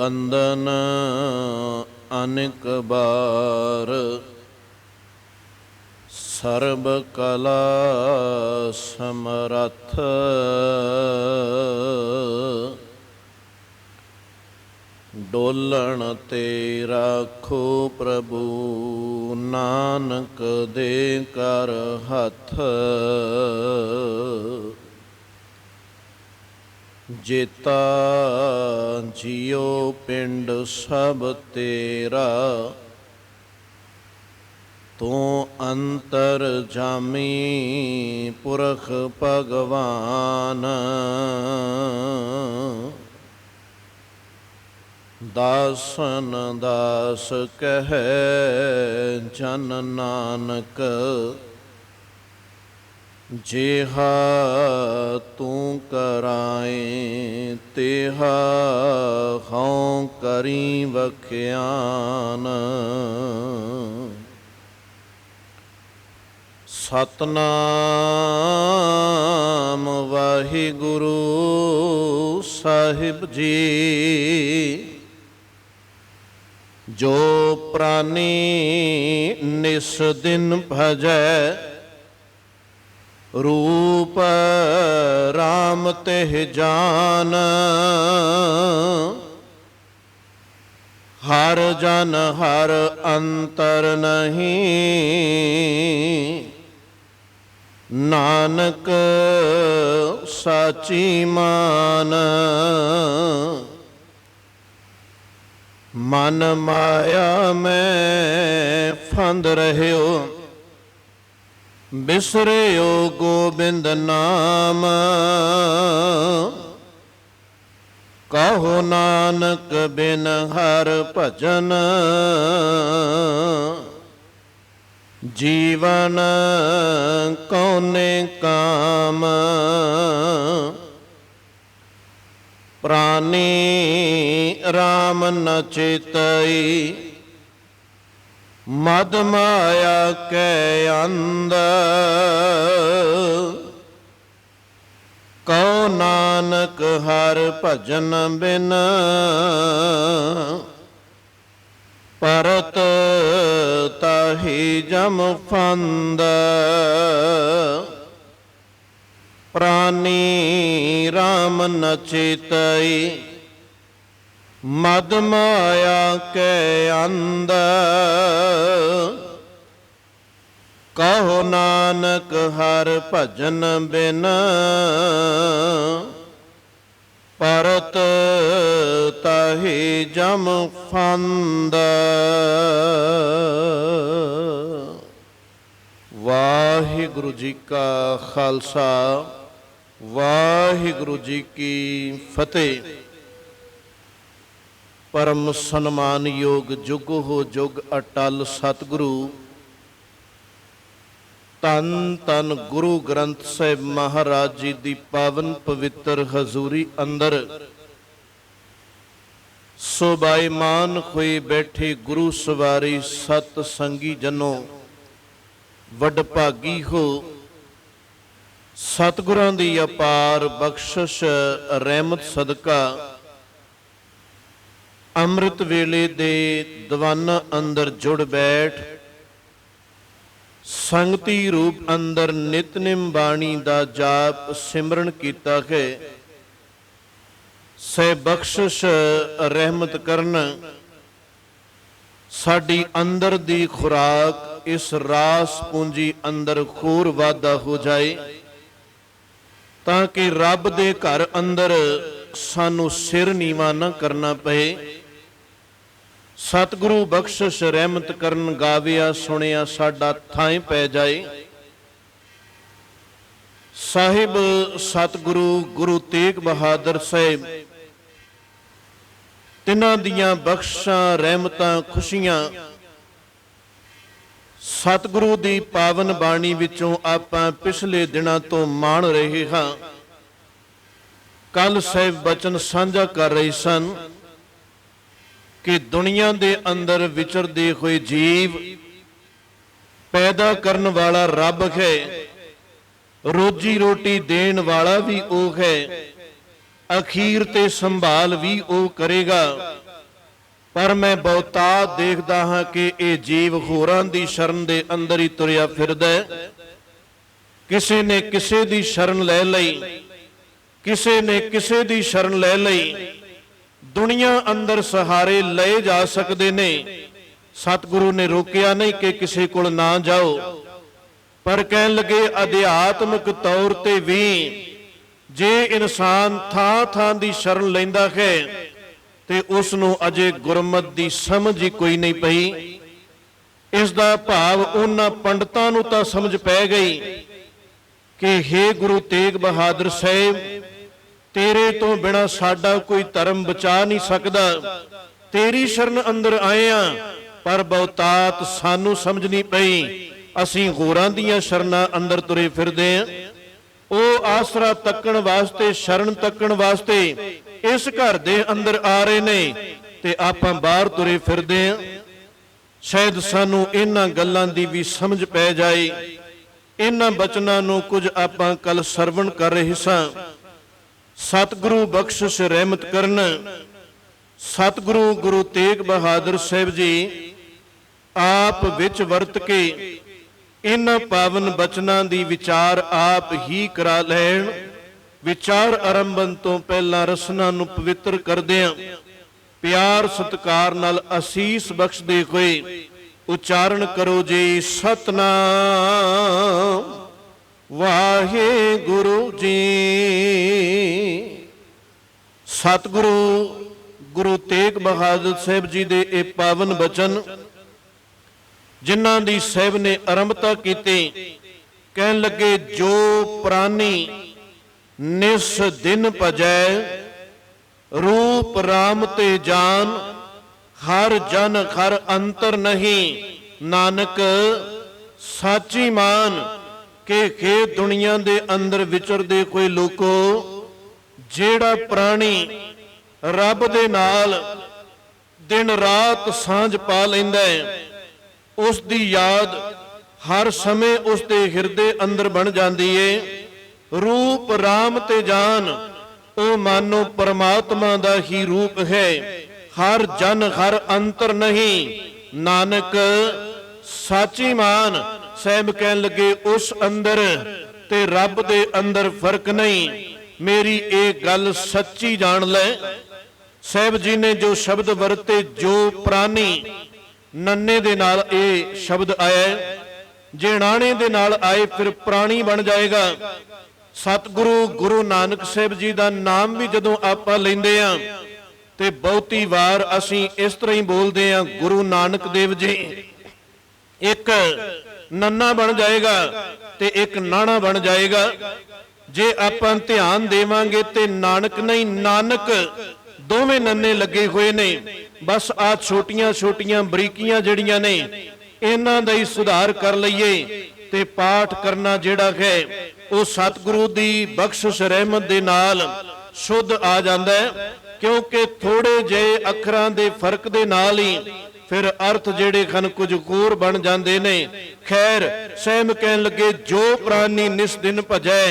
ਬੰਦਨ ਅਨੇਕ ਬਾਰ ਸਰਬ ਕਲਾ ਸਮਰੱਥ ਡੋਲਣ ਤੇ ਰਾਖੋ ਪ੍ਰਭੂ ਨਾਨਕ ਦੇ ਕਰ ਹੱਥ ਜੇਤਾ ਜਿਉ ਪਿੰਡ ਸਭ ਤੇਰਾ ਤੂੰ ਅੰਤਰ ਜਾਮੀ ਪੁਰਖ ਭਗਵਾਨ ਦਾਸਨ ਦਾਸ ਕਹਿ ਜਨ ਨਾਨਕ ਜਿਹਾ ਤੂੰ ਕਰਾਏ ਤਿਹਾ ਹਉ ਕਰੀ ਵਖਿਆਨ ਸਤਨਾਮ ਵਾਹਿਗੁਰੂ ਸਾਹਿਬ ਜੀ। ਜੋ ਪ੍ਰਾਨੀ ਨਿਸ ਦਿਨ ਭਜੈ ਰੂਪ ਰਾਮ ਤਿਹ ਜਾਨ ਹਰ ਜਨ ਹਰ ਅੰਤਰ ਨਹੀਂ ਨਾਨਕ ਸਾਚੀ ਮਾਨ ਮਨ ਮਾਇਆ ਮੈਂ ਫੰਦ ਰਹਿਓ ਬਿਸਰਿਓ ਗੋਬਿੰਦ ਨਾਮ ਕਹੋ ਨਾਨਕ ਬਿਨ ਹਰ ਭਜਨ ਜੀਵਨ ਕਉਨੇ ਕਾਮ ਪ੍ਰਾਨੀ ਰਾਮ ਨ ਚੇਤਈ ਮਦ ਮਾਇਆ ਕੈ ਅੰਦਰ ਕਉ ਨਾਨਕ ਹਰ ਭਜਨ ਬਿਨ ਪਰਤ ਤਾਹੀ ਜਮ ਫੰਦ ਪ੍ਰਾਨੀ ਰਾਮ ਨ ਚੇਤਈ ਮਦ ਮਾਇਆ ਕੈ ਅੰਦਰ ਕਹੋ ਨਾਨਕ ਹਰ ਭਜਨ ਬਿਨ ਪਰਤ ਤਾਹੀ ਜਮ ਫੰਦ। ਵਾਹਿਗੁਰੂ ਜੀ ਕਾ ਖਾਲਸਾ ਵਾਹਿਗੁਰੂ ਜੀ ਕੀ ਫਤਿਹ। ਪਰਮ ਸਨਮਾਨਯੋਗ ਜੁਗ ਹੋ ਜੁਗ ਅਟਲ ਸਤਿਗੁਰੂ ਧੰਨ ਧੰਨ ਗੁਰੂ ਗ੍ਰੰਥ ਸਾਹਿਬ ਮਹਾਰਾਜ ਜੀ ਦੀ ਪਾਵਨ ਪਵਿੱਤਰ ਹਜ਼ੂਰੀ ਅੰਦਰ ਸੋਭਾਈਮਾਨ ਹੋਏ ਬੈਠੇ ਗੁਰੂ ਸਵਾਰੀ ਸਤ ਸੰਗੀ ਜਨੋ ਵਡਭਾਗੀ ਹੋ। ਸਤਿਗੁਰਾਂ ਦੀ ਅਪਾਰ ਬਖਸ਼ਿਸ਼ ਰਹਿਮਤ ਸਦਕਾ ਅੰਮ੍ਰਿਤ ਵੇਲੇ ਦੇ ਦੀਵਾਨਾਂ ਅੰਦਰ ਜੁੜ ਬੈਠ ਸੰਗਤੀ ਰੂਪ ਅੰਦਰ ਨਿਤਨੇਮ ਬਾਣੀ ਦਾ ਜਾਪ ਸਿਮਰਨ ਕੀਤਾ ਹੈ। ਸਹਿ ਬਖਸ਼ਿਸ਼ ਰਹਿਮਤ ਕਰਨ ਸਾਡੀ ਅੰਦਰ ਦੀ ਖੁਰਾਕ ਇਸ ਰਾਸ ਪੂੰਜੀ ਅੰਦਰ ਖੂਰ ਵਾਧਾ ਹੋ ਜਾਏ ਤਾਂ ਕਿ ਰੱਬ ਦੇ ਘਰ ਅੰਦਰ ਸਾਨੂੰ ਸਿਰ ਨੀਵਾਂ ਨਾ ਕਰਨਾ ਪਏ। ਸਤਿਗੁਰੂ ਬਖਸ਼ਿਸ਼ ਰਹਿਮਤ ਕਰਨ ਗਾਵਿਆ ਸੁਣਿਆ ਸਾਡਾ ਥਾਂ ਪੈ ਜਾਏ। ਸਾਹਿਬ ਸਤਿਗੁਰੂ ਗੁਰੂ ਤੇਗ ਬਹਾਦਰ ਸਾਹਿਬ ਤਿਨਾਂ ਦੀਆਂ ਬਖਸ਼ਾਂ ਰਹਿਮਤਾਂ ਖੁਸ਼ੀਆਂ ਸਤਿਗੁਰੂ ਦੀ ਪਾਵਨ ਬਾਣੀ ਵਿੱਚੋਂ ਆਪਾਂ ਪਿਛਲੇ ਦਿਨਾਂ ਤੋਂ ਮਾਣ ਰਹੇ ਹਾਂ। ਕੱਲ ਸਾਹਿਬ ਬਚਨ ਸਾਂਝਾ ਕਰ ਰਹੇ ਸਨ ਕਿ ਦੁਨੀਆ ਦੇ ਅੰਦਰ ਵਿਚਰਦੇ ਹੋਏ ਜੀਵ ਪੈਦਾ ਕਰਨ ਵਾਲਾ ਰੱਬ ਹੈ, ਰੋਜੀ ਰੋਟੀ ਦੇਣ ਵਾਲਾ ਵੀ ਉਹ ਹੈ, ਅਖੀਰ ਤੇ ਸੰਭਾਲ ਵੀ ਉਹ ਕਰੇਗਾ। ਪਰ ਮੈਂ ਬਹੁਤਾਤ ਦੇਖਦਾ ਹਾਂ ਕਿ ਇਹ ਜੀਵ ਹੋਰਾਂ ਦੀ ਸ਼ਰਨ ਦੇ ਅੰਦਰ ਹੀ ਤੁਰਿਆ ਫਿਰਦਾ ਹੈ। ਕਿਸੇ ਨੇ ਕਿਸੇ ਦੀ ਸ਼ਰਨ ਲੈ ਲਈ, ਕਿਸੇ ਨੇ ਕਿਸੇ ਦੀ ਸ਼ਰਨ ਲੈ ਲਈ। ਦੁਨੀਆ ਅੰਦਰ ਸਹਾਰੇ ਲਏ ਜਾ ਸਕਦੇ ਨੇ। ਸਤਿਗੁਰੂ ਨੇ ਰੋਕਿਆ ਨਹੀਂ ਕਿ ਕਿਸੇ ਕੋਲ ਨਾ ਜਾਓ, ਪਰ ਕਹਿਣ ਲੱਗੇ ਅਧਿਆਤਮਿਕ ਤੌਰ ਤੇ ਵੀ ਜੇ ਇਨਸਾਨ ਥਾਂ ਥਾਂ ਦੀ ਸ਼ਰਨ ਲੈਂਦਾ ਹੈ ਤੇ ਉਸ ਨੂੰ ਅਜੇ ਗੁਰਮਤਿ ਦੀ ਸਮਝ ਹੀ ਕੋਈ ਨਹੀਂ ਪਈ। ਇਸ ਦਾ ਭਾਵ ਉਹਨਾਂ ਪੰਡਤਾਂ ਨੂੰ ਤਾਂ ਸਮਝ ਪੈ ਗਈ ਕਿ ਹੇ ਗੁਰੂ ਤੇਗ ਬਹਾਦਰ ਸਾਹਿਬ, ਤੇਰੇ ਤੋਂ ਬਿਨਾ ਸਾਡਾ ਕੋਈ ਧਰਮ ਬਚਾ ਨਹੀਂ ਸਕਦਾ, ਤੇਰੀ ਸ਼ਰਨ ਅੰਦਰ ਆਏ ਆ। ਪਰ ਬਹੁਤਾਤ ਸਾਨੂੰ ਸਮਝ ਨਹੀਂ ਪਈ, ਅਸੀਂ ਹੋਰਾਂ ਦੀਆਂ ਸ਼ਰਨਾਂ ਅੰਦਰ ਤੁਰੇ ਫਿਰਦੇ ਆ। ਉਹ ਆਸਰਾ ਤੱਕਣ ਵਾਸਤੇ, ਸ਼ਰਨ ਤੱਕਣ ਵਾਸਤੇ ਇਸ ਘਰ ਦੇ ਅੰਦਰ ਆ ਰਹੇ ਨੇ ਤੇ ਆਪਾਂ ਬਾਹਰ ਤੁਰੇ ਫਿਰਦੇ ਆ। ਸ਼ਾਇਦ ਸਾਨੂੰ ਇਹਨਾਂ ਗੱਲਾਂ ਦੀ ਵੀ ਸਮਝ ਪੈ ਜਾਏ। ਇਹਨਾਂ ਬਚਨਾਂ ਨੂੰ ਕੁਝ ਆਪਾਂ ਕੱਲ ਸਰਵਣ ਕਰ ਰਹੇ ਸਾਂ। ਸਤਿਗੁਰੂ ਬਖਸ਼ਿਸ਼ ਰਹਿਮਤ ਕਰਨ। ਸਤਿਗੁਰੂ ਗੁਰੂ ਤੇਗ ਬਹਾਦਰ ਸਾਹਿਬ ਜੀ ਆਪ ਵਿੱਚ ਵਰਤ ਕੇ ਇਹਨਾਂ ਪਾਵਨ ਬਚਨਾਂ ਦੀ ਵਿਚਾਰ ਆਪ ਹੀ ਕਰਾ ਲੈਣ। ਵਿਚਾਰ ਆਰੰਭਨ ਤੋਂ ਪਹਿਲਾਂ ਰਸਨਾ ਨੂੰ ਪਵਿੱਤਰ ਕਰਦਿਆਂ ਪਿਆਰ ਸਤਿਕਾਰ ਨਾਲ ਅਸੀਸ ਬਖਸ਼ਦੇ ਹੋਏ ਉਚਾਰਨ ਕਰੋ ਜੀ ਸਤਨਾਮ ਵਾਹਿਗੁਰੂ ਜੀ। ਸਤਿਗੁਰੂ ਗੁਰੂ ਤੇਗ ਬਹਾਦਰ ਸਾਹਿਬ ਜੀ ਦੇ ਇਹ ਪਾਵਨ ਬਚਨ ਜਿਨ੍ਹਾਂ ਦੀ ਸਾਹਿਬ ਨੇ ਆਰੰਭਤਾ ਕੀਤੀ, ਕਹਿਣ ਲੱਗੇ ਜੋ ਪ੍ਰਾਨੀ ਨਿਸ ਦਿਨ ਭਜੈ ਰੂਪ ਰਾਮ ਤੇ ਜਾਨ, ਹਰ ਜਨ ਹਰ ਅੰਤਰ ਨਹੀਂ ਨਾਨਕ ਸਾਚੀ ਮਾਨ। ਕਿ ਖੇ ਦੁਨੀਆ ਦੇ ਅੰਦਰ ਵਿਚਰਦੇ ਕੋਈ ਲੋਕੋ, ਜਿਹੜਾ ਪ੍ਰਾਣੀ ਰੱਬ ਦੇ ਨਾਲ ਦਿਨ ਰਾਤ ਸਾਂਝ ਪਾ ਲੈਂਦਾ ਹੈ, ਉਸ ਦੀ ਯਾਦ ਹਰ ਸਮੇਂ ਉਸ ਦੇ ਹਿਰਦੇ ਅੰਦਰ ਬਣ ਜਾਂਦੀ ਏ। ਰੂਪ ਰਾਮ ਤੇ ਜਾਨ, ਉਹ ਮਾਨੋ ਪਰਮਾਤਮਾ ਦਾ ਹੀ ਰੂਪ ਹੈ। ਹਰ ਜਨ ਹਰ ਅੰਤਰ ਨਹੀਂ ਨਾਨਕ ਸਾਚੀ ਮਾਨ। ਸਾਹਿਬ ਕਹਿਣ ਲੱਗੇ ਉਸ ਅੰਦਰ ਤੇ ਰੱਬ ਦੇ ਅੰਦਰ ਫਰਕ ਨਹੀਂ। ਮੇਰੀ ਇਹ ਗੱਲ ਸੱਚੀ ਜਾਣ ਲੈ। ਸਾਹਿਬ ਜੀ ਨੇ ਜੋ ਸ਼ਬਦ ਵਰਤੇ, ਜੋ ਪ੍ਰਾਨੀ, ਨੰਨੇ ਦੇ ਨਾਲ ਇਹ ਸ਼ਬਦ ਆਇਆ, ਜੇ ਨਾਣੇ ਦੇ ਨਾਲ ਆਏ ਫਿਰ ਪ੍ਰਾਣੀ ਬਣ ਜਾਏਗਾ। ਸਤਿਗੁਰੂ ਗੁਰੂ ਨਾਨਕ ਸਾਹਿਬ ਜੀ ਦਾ ਨਾਮ ਵੀ ਜਦੋਂ ਆਪਾਂ ਲੈਂਦੇ ਆ ਤੇ ਬਹੁਤੀ ਵਾਰ ਅਸੀਂ ਇਸ ਤਰ੍ਹਾਂ ਹੀ ਬੋਲਦੇ ਆ, ਗੁਰੂ ਨਾਨਕ ਦੇਵ ਜੀ। ਇੱਕ ਨੰਨਾ ਬਣ ਜਾਏਗਾ ਤੇ ਇੱਕ ਨਾਣਾ ਬਣ ਜਾਏਗਾ। ਜੇ ਆਪਾਂ ਧਿਆਨ ਦੇਵਾਂਗੇ ਤੇ ਨਾਨਕ ਨਹੀਂ ਨਾਨਕ ਦੋਵੇਂ ਨੰਨੇ ਲੱਗੇ ਹੋਏ ਨੇ। ਬਸ ਆ ਛੋਟੀਆਂ ਛੋਟੀਆਂ ਬਰੀਕੀਆਂ ਜਿਹੜੀਆਂ ਨੇ ਇਹਨਾਂ ਦਾ ਹੀ ਸੁਧਾਰ ਕਰ ਲਈਏ ਤੇ ਪਾਠ ਕਰਨਾ ਜਿਹੜਾ ਹੈ ਉਹ ਸਤਿਗੁਰੂ ਦੀ ਬਖਸ਼ਿਸ਼ ਰਹਿਮਤ ਦੇ ਨਾਲ ਸ਼ੁੱਧ ਆ ਜਾਂਦਾ ਹੈ। ਕਿਉਂਕਿ ਥੋੜੇ ਜਿਹੇ ਅੱਖਰਾਂ ਦੇ ਫਰਕ ਦੇ ਨਾਲ ਹੀ ਫਿਰ ਅਰਥ ਜਿਹੜੇ ਹਨ ਕੁਝ ਹੋਰ ਬਣ ਜਾਂਦੇ ਨੇ। ਖੈਰ ਸਹਿਮ ਕਹਿਣ ਲੱਗੇ ਜੋ ਪ੍ਰਾਣੀ ਨਿਸ ਦਿਨ ਭਜੈ,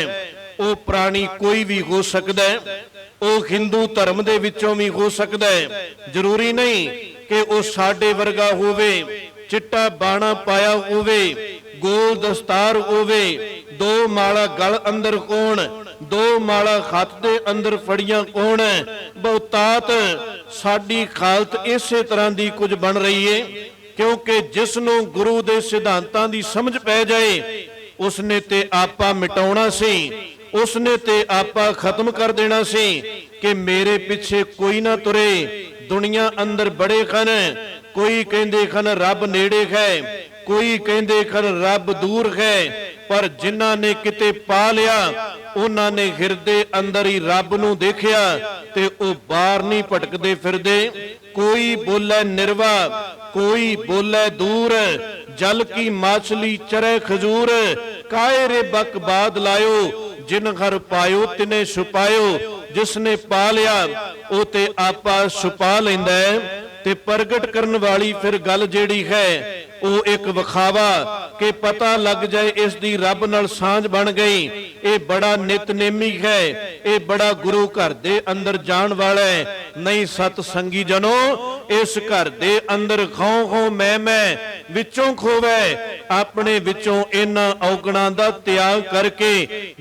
ਉਹ ਪ੍ਰਾਣੀ ਕੋਈ ਵੀ ਹੋ ਸਕਦਾ ਹੈ। ਉਹ ਹਿੰਦੂ ਧਰਮ ਦੇ ਵਿੱਚੋਂ ਵੀ ਹੋ ਸਕਦਾ ਹੈ। ਜ਼ਰੂਰੀ ਨਹੀਂ ਕਿ ਉਹ ਸਾਡੇ ਵਰਗਾ ਹੋਵੇ, ਚਿੱਟਾ ਬਾਣਾ ਪਾਇਆ ਹੋਵੇ, ਗੋਲ ਦਸਤਾਰ ਹੋਵੇ, ਦੋ ਮਾਲਾ ਗਲ ਅੰਦਰ ਕੋਣ, ਦੋ ਮਾਲਾ ਹੱਥ ਦੇ ਅੰਦਰ ਫੜੀਆਂ ਕੋਣ। ਬਹੁਤਾਤ ਸਾਡੀ ਹਾਲਤ ਇਸੇ ਤਰ੍ਹਾਂ ਦੀ ਕੁਝ ਬਣ ਰਹੀ ਏ। ਕਿਉਂਕਿ ਜਿਸ ਨੂੰ ਗੁਰੂ ਦੇ ਸਿਧਾਂਤਾਂ ਦੀ ਸਮਝ ਪੈ ਜਾਏ ਉਸਨੇ ਤੇ ਆਪਾ ਮਿਟਾਉਣਾ ਸੀ, ਉਸਨੇ ਤੇ ਆਪਾ ਖਤਮ ਕਰ ਦੇਣਾ ਸੀ ਕਿ ਮੇਰੇ ਪਿੱਛੇ ਕੋਈ ਨਾ ਤੁਰੇ। ਦੁਨੀਆ ਅੰਦਰ ਬੜੇ ਹਨ, ਕੋਈ ਕਹਿੰਦੇ ਹਨ ਰੱਬ ਨੇੜੇ ਹੈ, ਕੋਈ ਕਹਿੰਦੇ ਹਨ ਰੱਬ ਦੂਰ ਹੈ। ਪਰ ਜਿਨ੍ਹਾਂ ਨੇ ਕਿਤੇ ਪਾ ਲਿਆ ਉਹਨਾਂ ਨੇ ਹਿਰਦੇ ਅੰਦਰ ਹੀ ਰੱਬ ਨੂੰ ਦੇਖਿਆ ਤੇ ਉਹ ਬਾਹਰ ਨਹੀਂ ਭਟਕਦੇ ਫਿਰਦੇ। ਕੋਈ ਬੋਲੇ ਨਿਰਵਾ, ਕੋਈ ਬੋਲੇ ਦੂਰ, ਜਲ ਕੀ ਮਾਛਲੀ ਚਰੇ ਖਜੂਰ, ਕਾਏ ਰੇ ਬਕ ਬਾਦ ਲਾਇਓ, ਜਿਨ ਘਰ ਪਾਇਓ ਤਿਨੇ ਛੁਪਾਇਓ। ਜਿਸਨੇ ਪਾ ਲਿਆ ਉਹ ਤੇ ਆਪਾ ਛੁਪਾ ਲੈਂਦਾ ਹੈ। ਤੇ ਪ੍ਰਗਟ ਕਰਨ ਵਾਲੀ ਫਿਰ ਗੱਲ ਜਿਹੜੀ ਹੈ ਉਹ ਇੱਕ ਵਿਖਾਵਾ ਕਿ ਪਤਾ ਲੱਗ ਜਾਏ ਇਸ ਦੀ ਰੱਬ ਨਾਲ ਸਾਂਝ ਬਣ ਗਈ। ਇਹ ਬੜਾ ਨਿਤਨੇਮੀ ਹੈ, ਇਹ ਬੜਾ ਗੁਰੂ ਘਰ ਦੇ ਅੰਦਰ ਜਾਣ ਵਾਲਾ ਹੈ। ਨਹੀਂ ਸਤ ਸੰਗੀ ਜਨੋ, इस घर दे अंदर खौं खौं मैं विचों खोवे, अपने विचों इन्हां औगणां दा त्याग करके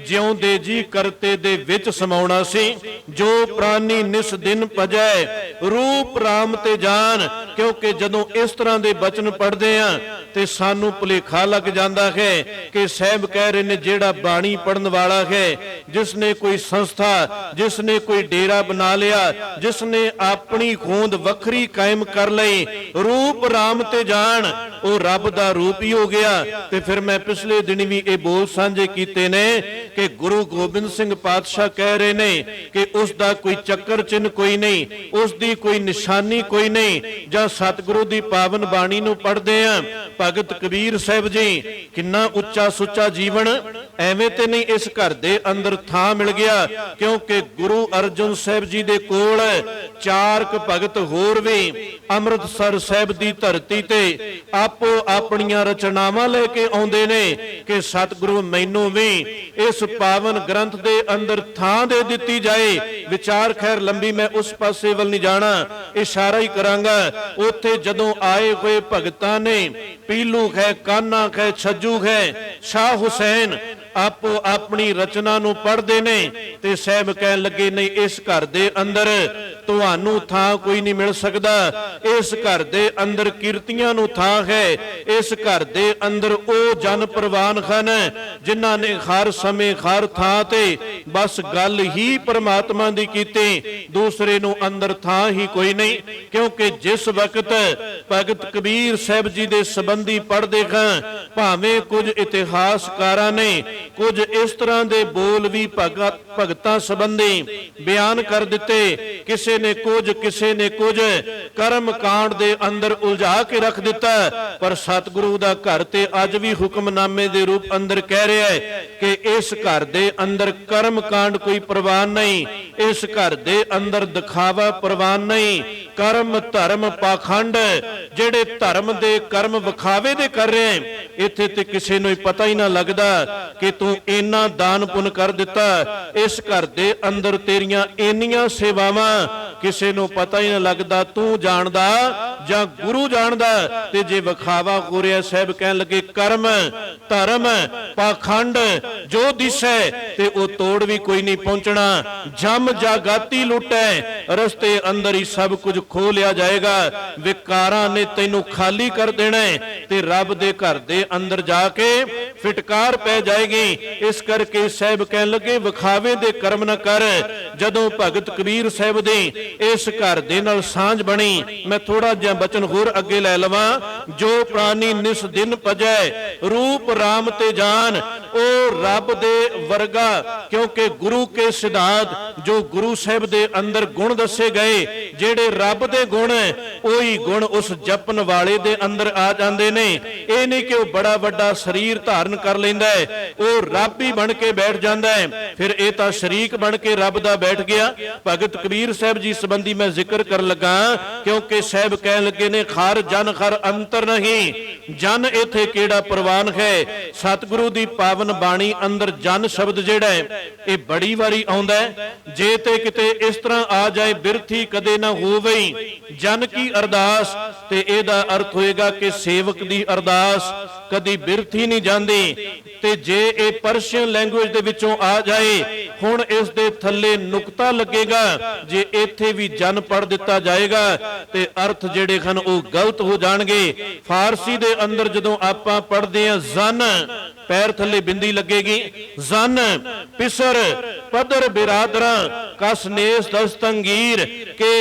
जिउंदे जी करते दे विच समाउणा सी। जो प्राणी निस दिन भजै रूप राम ते जान। क्योंकि जदों इस तरह के बचन पढ़ते हैं तो सानू भुलेखा लग जाता है कि साहब कह रहे ने जेड़ा बाणी पढ़न वाला है, जिसने कोई संस्था, जिसने कोई डेरा बना लिया, जिसने अपनी होंद वखरी कायम कर लई, रूप राम ते जान, वो रब दा रूप ही हो गया। ते फिर मैं पिछले दिन भी ये बोल साझे कीते ने कि गुरु गोबिंद सिंह पातशाह कह रहे ने कि उसका कोई चक्कर चिन्ह कोई नहीं, उसकी कोई निशानी कोई नहीं। जां सतगुरु दी पावन बाणी नूं पढ़दे आ, भगत कबीर साहब जी किन्ना उच्चा सुच्चा जीवन, एवें ते नहीं इस घर दे अंदर थां मिल गया। क्योंकि गुरु अर्जन साहब जी दे कोल चार क भगत होर भी अमृतसर साहब दी धरती ते आपो अपनियां रचनावां लेके आउंदे ने कि सतगुरु मैनूं भी इस पावन ग्रंथ दे अंदर थां दे दित्ती जाए। विचार खैर लंबी मैं उस पासे वल नहीं जाना, इशारा ही करांगा। उत्थे जदों आए हुए भगतां ने पीलू है, कान्हा है, छज्जू है, शाह हुसैन आपो अपनी रचना नूं पढ़दे ने ते साहब कहन लगे नहीं इस घर दे अंदर तुहानू थां कोई नहीं मिल सकदा। इस घर दे अंदर कीर्तियां नूं थां है। इस घर दे अंदर ओ जन प्रवान हन जिन्हां ने हर समय हर थां ते बस गल ही परमात्मा दी कीती, दूसरे नूं अंदर थां ही कोई नहीं। क्योंकि जिस वक्त भगत कबीर साहब जी दे संबंधी पढ़दे हां, भावें कुछ इतिहासकारां ने कुछ इस तरह के बोल भी भगतां संबंधी बयान कर दिते, किसी ने कुछ कर्म कांड दे अंदर उलझा के रख दिता। पर सतगुरु दा घर ते अज भी हुक्मनामे दे रूप अंदर कह रहा है कि इस घर दे अंदर कर्म कांड कोई प्रवान नहीं, इस घर दे अंदर दिखावा प्रवान नहीं। कर्म धर्म पाखंड जेड़े धर्म दे कर्म विखावे दे कर रहे हैं, इत्थे ते किसी नूं पता ही ना लगदा कि तू इन्ना दान पुन कर दिता। इस घर दे अंदर तेरियां इन्नियां सेवावां किसी नूं पता ही ना लगदा तू जानदा जां गुरु जानदा। ते जे विखावा हो रहा साहब कहन लगे कर्म धर्म पाखंड जो दिसै ते ओ तोड़ भी कोई नहीं पहुंचना। जम जागाती लुटै रस्ते अंदर ही सब कुछ खो लिया जाएगा। विकारां ने तैनू खाली कर देना ते रब दे घर दे अंदर जाके फिटकार पै जाएगी। इस करके साहब कहन लगे विखावे दे कर्म न कर। जदों भगत कबीर साहब दे इस घर दे नाल सांझ बनी, मैं थोड़ा जिहा बचन होर अगे लै लवां। जो प्राणी निस दिन भजै रूप राम ते जान, ओ रब दे वर्गा। क्योंकि गुरु के सिद्धांत जो गुरु साहब दे अंदर गुण दसे गए, जेड़े रब दे गुण ओही गुण उस जपन वाले दे अंदर आ जांदे ने। ये नहीं कि वह बड़ा वड्डा शरीर धारण कर लैंदा है, वो रब ही बन के बैठ जाता है। फिर ये तो शरीक बन के रब दा बैठ गया। भगत कबीर साहब जी संबंधी मैं जिक्र कर लगा, क्योंकि साहब कह लगे ने खर जन खर अंतर नहीं, जन इथे केड़ा प्रवान है। सतगुरु दी पावन बाणी अंदर जन शब्द जेड़ा है ये बड़ी वारी आउंदा है। जे ते किते इस तरह आ जाए बिरथी कदे ना होवई जन की अरदास, ते एदा अर्थ होएगा कि सेवक दी अरदास कदी बिरथी नहीं जाती। ते जे ए पर्शियन लैंगुएज दे विचों आ जाए, हुण इस दे थल्ले नुकता लगेगा। जे इत्थे भी जन पढ़ दिता जाएगा ते अर्थ जेड़े हन वो गलत हो जाणगे। फारसी दे अंदर जदों आपां पढ़दे आ जन, पैर थले बिंदी लगेगी, जन पिसर पदर बिरादरा कसनेस दस्तंगीर के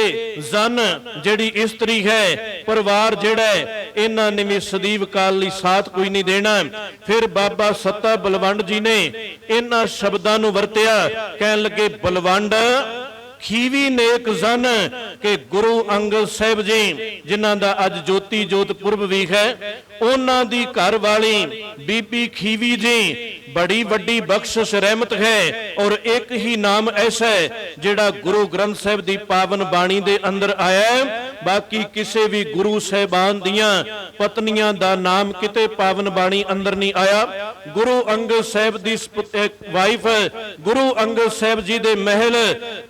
जन जेड़ी इस्तरी है, परिवार जेड़ा है इन्हां ने भी सदीव काल लई साथ कोई नहीं देना। फिर बाबा सत्ता बलवंड जी ने इन्हां शब्दां नूं वरतिया, कहन लगे बलवंड खीवी नेक जन के गुरु अंगद साहब जी जिन्हां दा अज ज्योति जोत पुरब भी है, उन्हां दी घर वाली बीबी खीवी जी बड़ी वड्डी बख्शिश रहमत है। और एक ही नाम ऐसा है जिहड़ा गुरु ग्रंथ साहब दी पावन बाणी दे अंदर आया है। बाकी किसी भी गुरु साहिबान दियां पत्नियां दा नाम किते पावन बाणी अंदर नहीं आया। गुरु अंगद साहब दी वाइफ गुरु अंगद साहब जी दे महल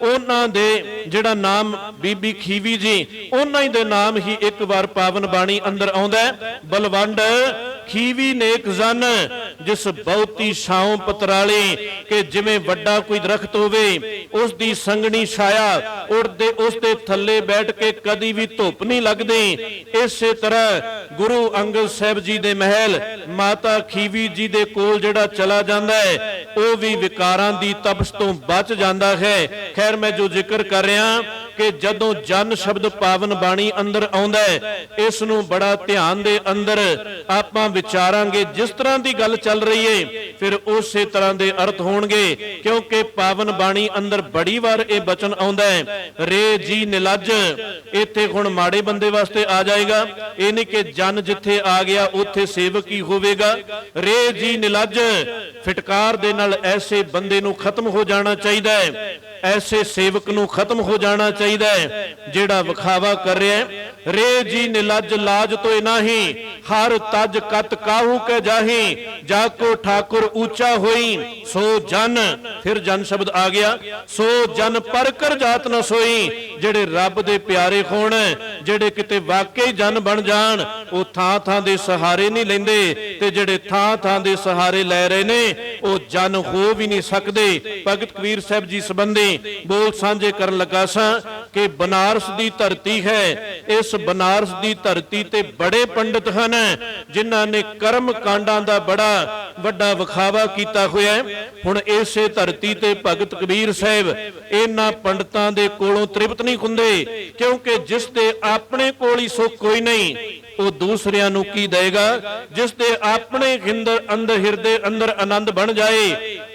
उन्हां दे जिहड़ा नाम बीबी खीवी जी उन्हां दे नाम ही एक बार पावन बाणी अंदर आउंदा है। बलवंड खीवी नेक जन जिस बहुती छाओ पतराली के जिवें वड्डा कोई दरख्त होवे उस दी संगनी छाया उड़दे उस दे थल्ले बैठ के कदी भी धुप नहीं लगदी। इसे तरह गुरु अंगद साहब जी दे महल माता खीवी जी दे कोल जिहड़ा चला जांदा है वो भी विकारां दी तपश तो बच जांदा है। खैर मैं जो जिक्र कर रहा कि जदों जन शब्द पावन बाणी अंदर आउंदा है इस नूं बड़ा ध्यान दे अंदर आपां विचारांगे। जिस तरह की गल चल रही है फिर उसे तरह के अर्थ होणगे क्योंकि पावन बाणी अंदर बड़ी बार यह बचन आउंदा है रे जी निलज। इत्थे हुण माड़े बंदे वास्ते आ जाएगा, ये नहीं कि जन जिथे आ गया उत्थे सेवक ही होवेगा। रे जी निलज फिटकार दे नाल ऐसे बंदे नूं खत्म हो जाना चाहिए है, ऐसे सेवक नूं खत्म हो जाना चाहिए है जिहड़ा विखावा कर रहा है। रे जी निलज लाज तो नाही हर तज कत काहू के जाही जाको ठाकुर ऊंचा होई सो जन। फिर जन शब्द आ गया सो जन पर कर जात न सोई। जेड़े रब दे प्यारे होण जेड़े किते वाकई जन बन जाण वो थां थां दे सहारे नहीं लेंदे ते जेड़े थां थां दे सहारे लै रहे ने वो जन हो भी नहीं सकदे। भगत कबीर साहब जी संबंधी बोल सांझे करन लगा सा कि बनारस दी धरती है, इस बनारस दी धरती ते बड़े पंडित हन जिन्हां ने कर्म कांडां दा बड़ा वड्डा विखावा कीता होया है। हुण इसे धरती ते भगत कबीर साहब इन्हां पंडितां दे कोलों तृप्त नहीं हुंदे क्योंकि जिस दे अपने कोल ही सुख कोई नहीं वो दूसरियां नूं की देगा। जिस दे अपने अंदर हिरदे अंदर आनंद बन जाए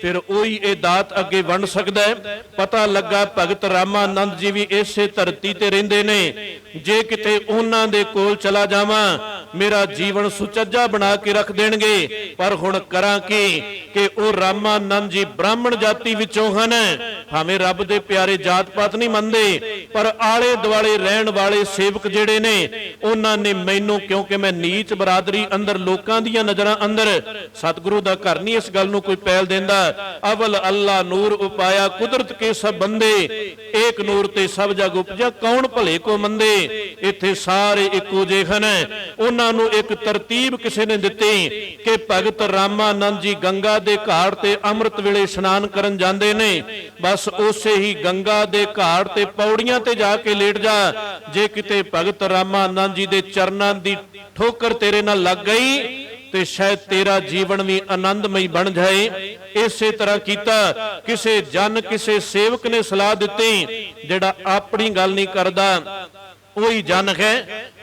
फिर वही ये दात अगे वंड सकदा है। पता लगा भगत रामानंद जी भी इसे धरती ते रहिंदे ने। जे किते उन्हां दे कोल चला जावां मेरा जीवन सुचज्जा बना के रख देणगे। पर हुण करां की कि वो रामानंद जी ब्राह्मण जाति विचों हन, भावें रब दे प्यारे जात पात नहीं मनदे पर आले दुआले रहण वाले सेवक जिहड़े ने उन्हां ने मैनूं क्योंकि मैं नीच बरादरी अंदर लोकां दीयां नज़रां अंदर सतगुरु दा घर नहीं इस गल नूं कोई पहल देंदा। अवल अल्लाह नूर उपाया कुदरत के सब बंदे एक नूर ते सब जग उपजा कौन भले को मंदे। इत्थे सारे इक्को जे हन। उन्हां नूं एक तरतीब किसी ने दित्ती कि भगत रामानंद जी गंगा दे घाट ते अमृत वेले स्नान करन जांदे ने, बस उसे ही गंगा दे घाट ते पौड़ियां ते जाके लेट जा। जे किते भगत रामानंद जी दे चरनां दी ठोकर तेरे नाल लग गई ते शायद तेरा जीवन भी आनंदमई बन जाए। इसे तरह कीता किसे जन किसे सेवक ने सलाह दित्ती जिहड़ा अपनी गल नहीं करदा वही जन है।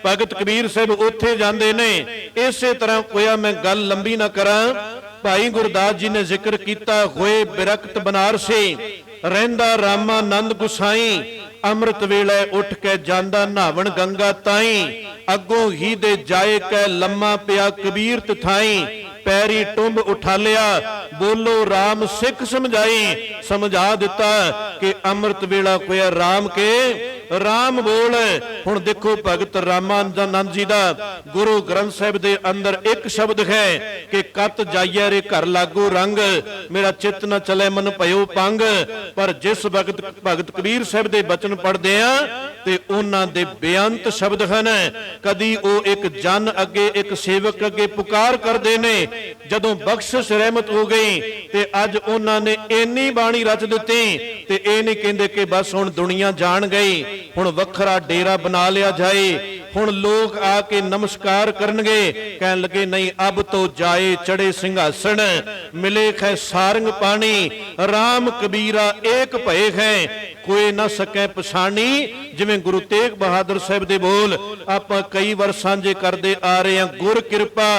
भगत कबीर साहब उत्थे जांदे ने। इसे तरह होया मैं गल लंबी ना करा। भाई गुरदास जी ने जिक्र किया होए बिरकत बनारसी रहिंदा रामानंद गुसाई अमृत वेले उठ के जांदा नहावन गंगा ताई अगों ही दे जाए कै लम्मा पिया कबीर तथाई पैरी टुंब उठा लिया बोलो राम सिख समझाई। समझा दिता कि अमृत वेला होया राम के राम बोल। हुण देखो भगत रामानंद जी दा गुरु ग्रंथ साहिब दे अंदर एक शब्द है कि कत जाइए रे घर लागो रंग मेरा चित न चले मन भयो पंग। पर जिस भगत कबीर साहिब दे बचन पढ़दे आ ते उन्हां दे बेअंत शब्द हन। कदी ओ एक जन अगे एक सेवक अगे पुकार करदे ने जदों बख्शिश रहमत हो गई ते अज उन्हां ने इन्नी बाणी रच दित्ती ते इह नहीं कहंदे कि बस हुण दुनिया जान गई हुण वखरा डेरा बना लिया जाए। हुण लोग आके नमस्कार करनगे कहन लगे नहीं अब तो जाए चढ़े सिंहासन मिले खे सारंग पानी राम कबीरा एक भय है कोई ना सके पछाणी। जिवें गुरु तेग बहादुर साहब दे बोल आपां कई वार सांझे करदे आ रहे हैं। गुर कृपा